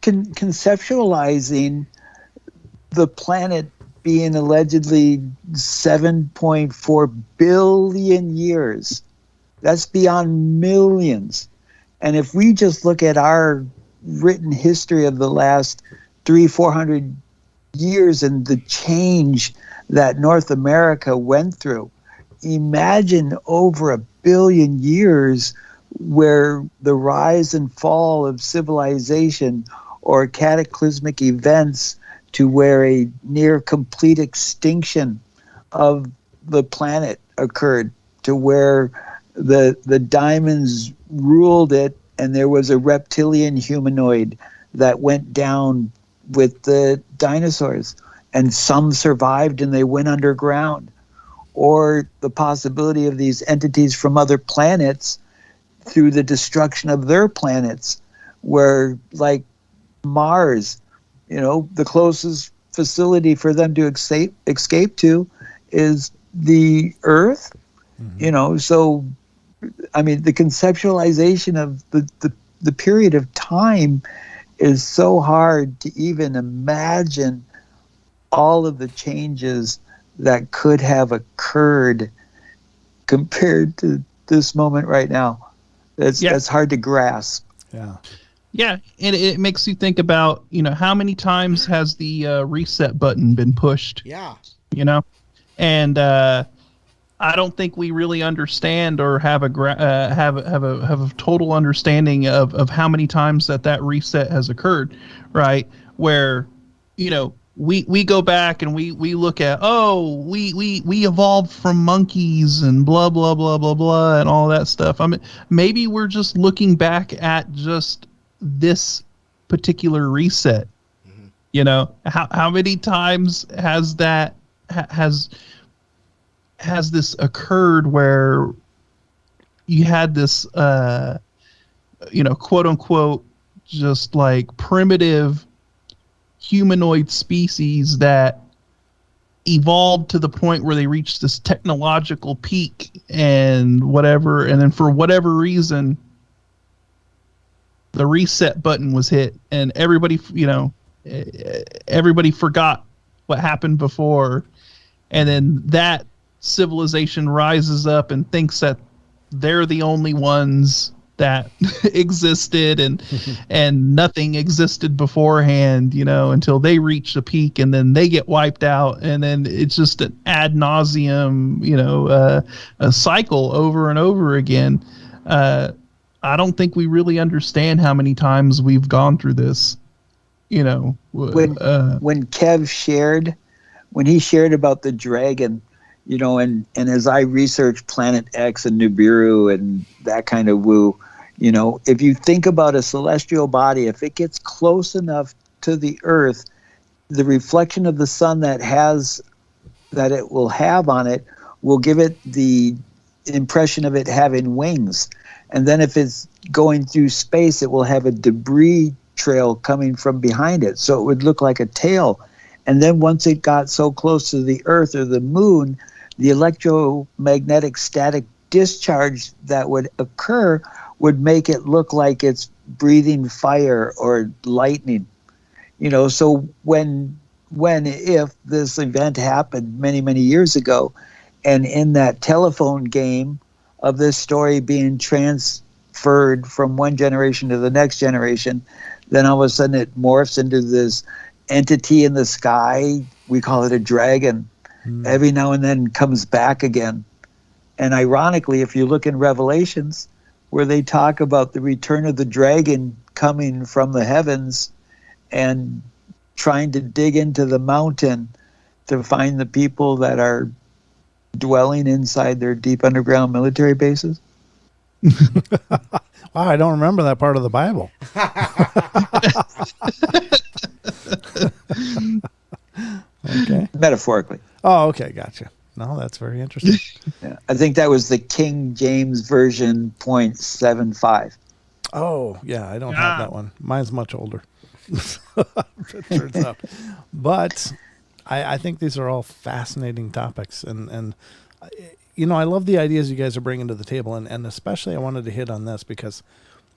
conceptualizing the planet being allegedly 7.4 billion years, that's beyond millions. And if we just look at our written history of the last 300-400 years and the change that North America went through, imagine over 1 billion years where the rise and fall of civilization or cataclysmic events to where a near complete extinction of the planet occurred, to where the diamonds ruled it and there was a reptilian humanoid that went down with the dinosaurs, and some survived and they went underground. Or the possibility of these entities from other planets through the destruction of their planets, where, like Mars, the closest facility for them to escape to is the Earth. So, I mean, the conceptualization of the period of time is so hard to even imagine all of the changes that could have occurred compared to this moment right now. That's hard to grasp. Yeah, and it makes you think about, how many times has the reset button been pushed? Yeah. And I don't think we really understand or have a total understanding of how many times that reset has occurred, right? Where, we go back and we look at, we evolved from monkeys and blah blah blah blah blah and all that stuff. I mean, maybe we're just looking back at just this particular reset. How many times has that has this occurred where you had this quote unquote just like primitive humanoid species that evolved to the point where they reached this technological peak and whatever, and then for whatever reason the reset button was hit and everybody forgot what happened before, and then that civilization rises up and thinks that they're the only ones that existed and nothing existed beforehand, until they reach the peak, and then they get wiped out, and then it's just an ad nauseum, a cycle over and over again. I don't think we really understand how many times we've gone through this. When Kev shared about the dragon, and as I research Planet X and Nibiru and that kind of woo, if you think about a celestial body, if it gets close enough to the Earth, the reflection of the sun that it will have on it will give it the impression of it having wings. And then if it's going through space, it will have a debris trail coming from behind it. So it would look like a tail. And then once it got so close to the Earth or the moon, the electromagnetic static discharge that would occur would make it look like it's breathing fire or lightning. So if this event happened many, many years ago, and in that telephone game of this story being transferred from one generation to the next generation, then all of a sudden it morphs into this entity in the sky. We call it a dragon. Every now and then comes back again. And ironically, if you look in Revelations, where they talk about the return of the dragon coming from the heavens and trying to dig into the mountain to find the people that are dwelling inside their deep underground military bases. Wow, I don't remember that part of the Bible. Okay. Metaphorically. Oh, okay, gotcha. No, that's very interesting. Yeah. I think that was the King James Version .75. Oh, yeah, I don't have that one. Mine's much older. It turns out. But I think these are all fascinating topics, and you know, I love the ideas you guys are bringing to the table, and especially I wanted to hit on this because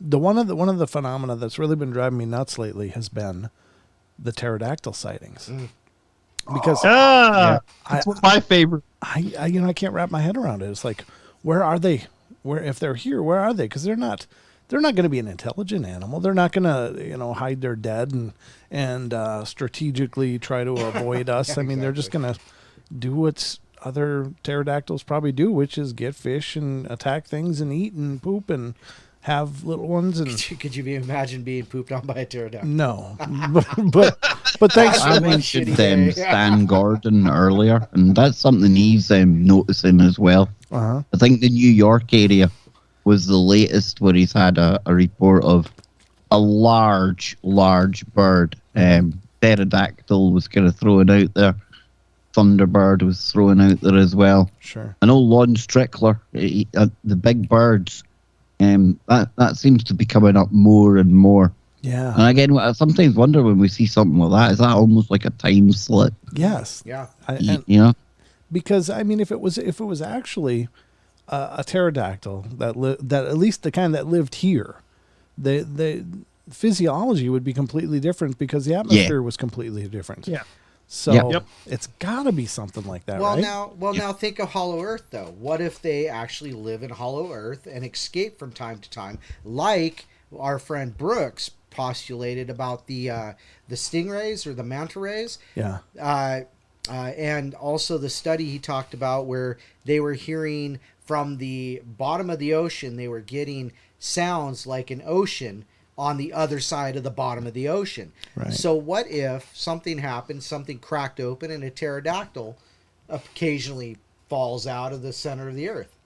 one of the phenomena that's really been driving me nuts lately has been the pterodactyl sightings. Because that's one of my favorite. I can't wrap my head around it. It's like, where are they? Where, if they're here, where are they? Because they're not going to be an intelligent animal. They're not going to, hide their dead and strategically try to avoid us. I mean, they're just going to do what other pterodactyls probably do, which is get fish and attack things and eat and poop and have little ones. And could you imagine being pooped on by a pterodactyl? No, but thanks. I mentioned Stan Gordon earlier, and that's something he's noticing as well. Uh-huh. I think the New York area was the latest where he's had a report of a large bird. Pterodactyl was kind of thrown out there. Thunderbird was thrown out there as well. Sure. I know Lon Strickler, the big birds, that seems to be coming up more and more. Yeah. And again, I sometimes wonder when we see something like that, is that almost like a time slip? Yes. Yeah. Because I mean, if it was actually a pterodactyl that at least the kind that lived here, the physiology would be completely different because the atmosphere was completely different. Yeah. So it's got to be something like that, right? Now think of Hollow Earth, though. What if they actually live in Hollow Earth and escape from time to time, like our friend Brooks postulated about the stingrays or the manta rays? Yeah. And also the study he talked about where they were hearing from the bottom of the ocean, they were getting sounds like an ocean on the other side of the bottom of the ocean. Right. So what if something happened, something cracked open, and a pterodactyl occasionally falls out of the center of the earth?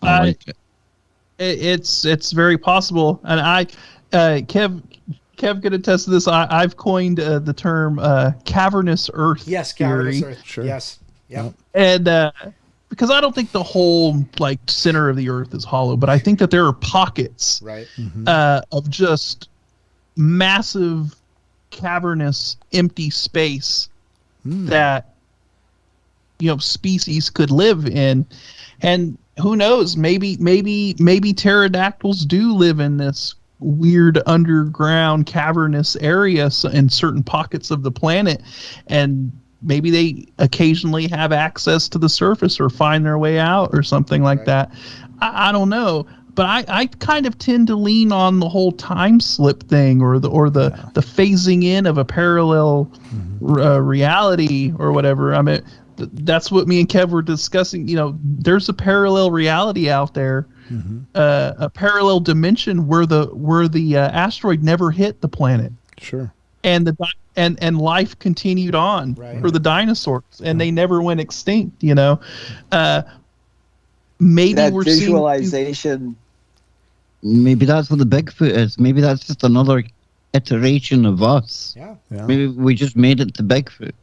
I like it. It's very possible, and Kev could attest to this. I've coined the term cavernous Earth. Yes, theory. cavernous Earth. Sure. Yes. Yep. And because I don't think the whole center of the Earth is hollow, but I think that there are pockets Right. Of just massive cavernous empty space that species could live in. And who knows, maybe pterodactyls do live in this weird underground cavernous area in certain pockets of the planet, and maybe they occasionally have access to the surface or find their way out or something like that. I don't know, but I kind of tend to lean on the whole time slip thing or the phasing in of a parallel reality or whatever. I mean, that's what me and Kev were discussing. There's a parallel reality out there, a parallel dimension where the asteroid never hit the planet. Sure. And and life continued on for the dinosaurs, and they never went extinct. Maybe that we're visualization. Maybe that's what the Bigfoot is. Maybe that's just another iteration of us. Yeah. Yeah. Maybe we just made it to Bigfoot.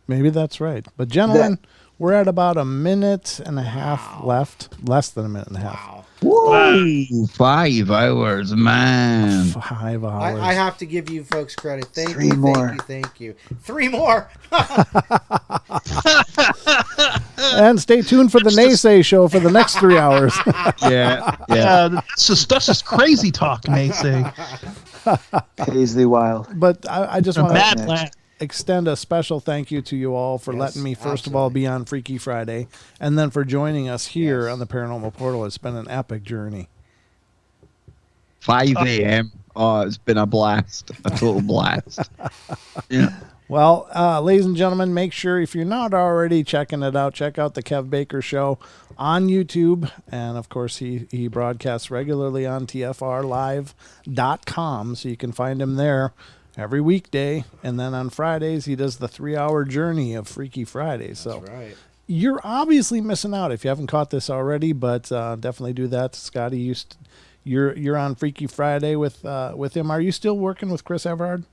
Maybe that's right. But gentlemen, we're at about a minute and a half left. Less than a minute and a half. Wow. Whoa, 5 hours, man. 5 hours. I have to give you folks credit. Thank Three you. more. Thank you. 3 more. And stay tuned for the Nese show for the next 3 hours. Yeah. that's just crazy talk, Nese. Paisley Wild. But I just want Mad to lad. extend a special thank you to you all for letting me, first of all, be on Freaky Friday, and then for joining us here on the Paranormal Portal. It's been an epic journey. 5 a.m. Oh, it's been a blast. A total blast. Yeah. Well, ladies and gentlemen, make sure if you're not already checking it out, check out the Kev Baker Show on YouTube. And, of course, he broadcasts regularly on tfrlive.com, so you can find him there every weekday. And then on Fridays, he does the 3-hour journey of Freaky Friday. So That's right. you're obviously missing out if you haven't caught this already, but definitely do that. Scotty, you're on Freaky Friday with him. Are you still working with Chris Everard?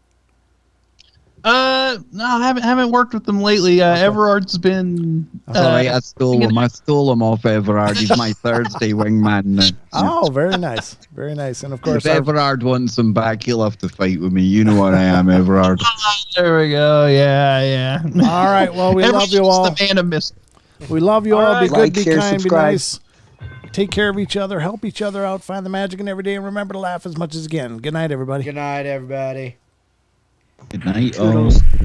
No, I haven't worked with them lately. Everard's been. Sorry, I stole him. I stole him off Everard. He's my Thursday wingman now. Oh, very nice, very nice. And of course, If Everard wants him back, he'll have to fight with me. You know what I am, Everard. There we go. Yeah. All right. Well, we love you all. The man of mystery. We love you all. Be good, Like, be share, kind, be subscribe. nice. Take care of each other. Help each other out. Find the magic in every day. And remember to laugh as much as you can. Good night, everybody. Good night, everybody. Good night, Toodles. all.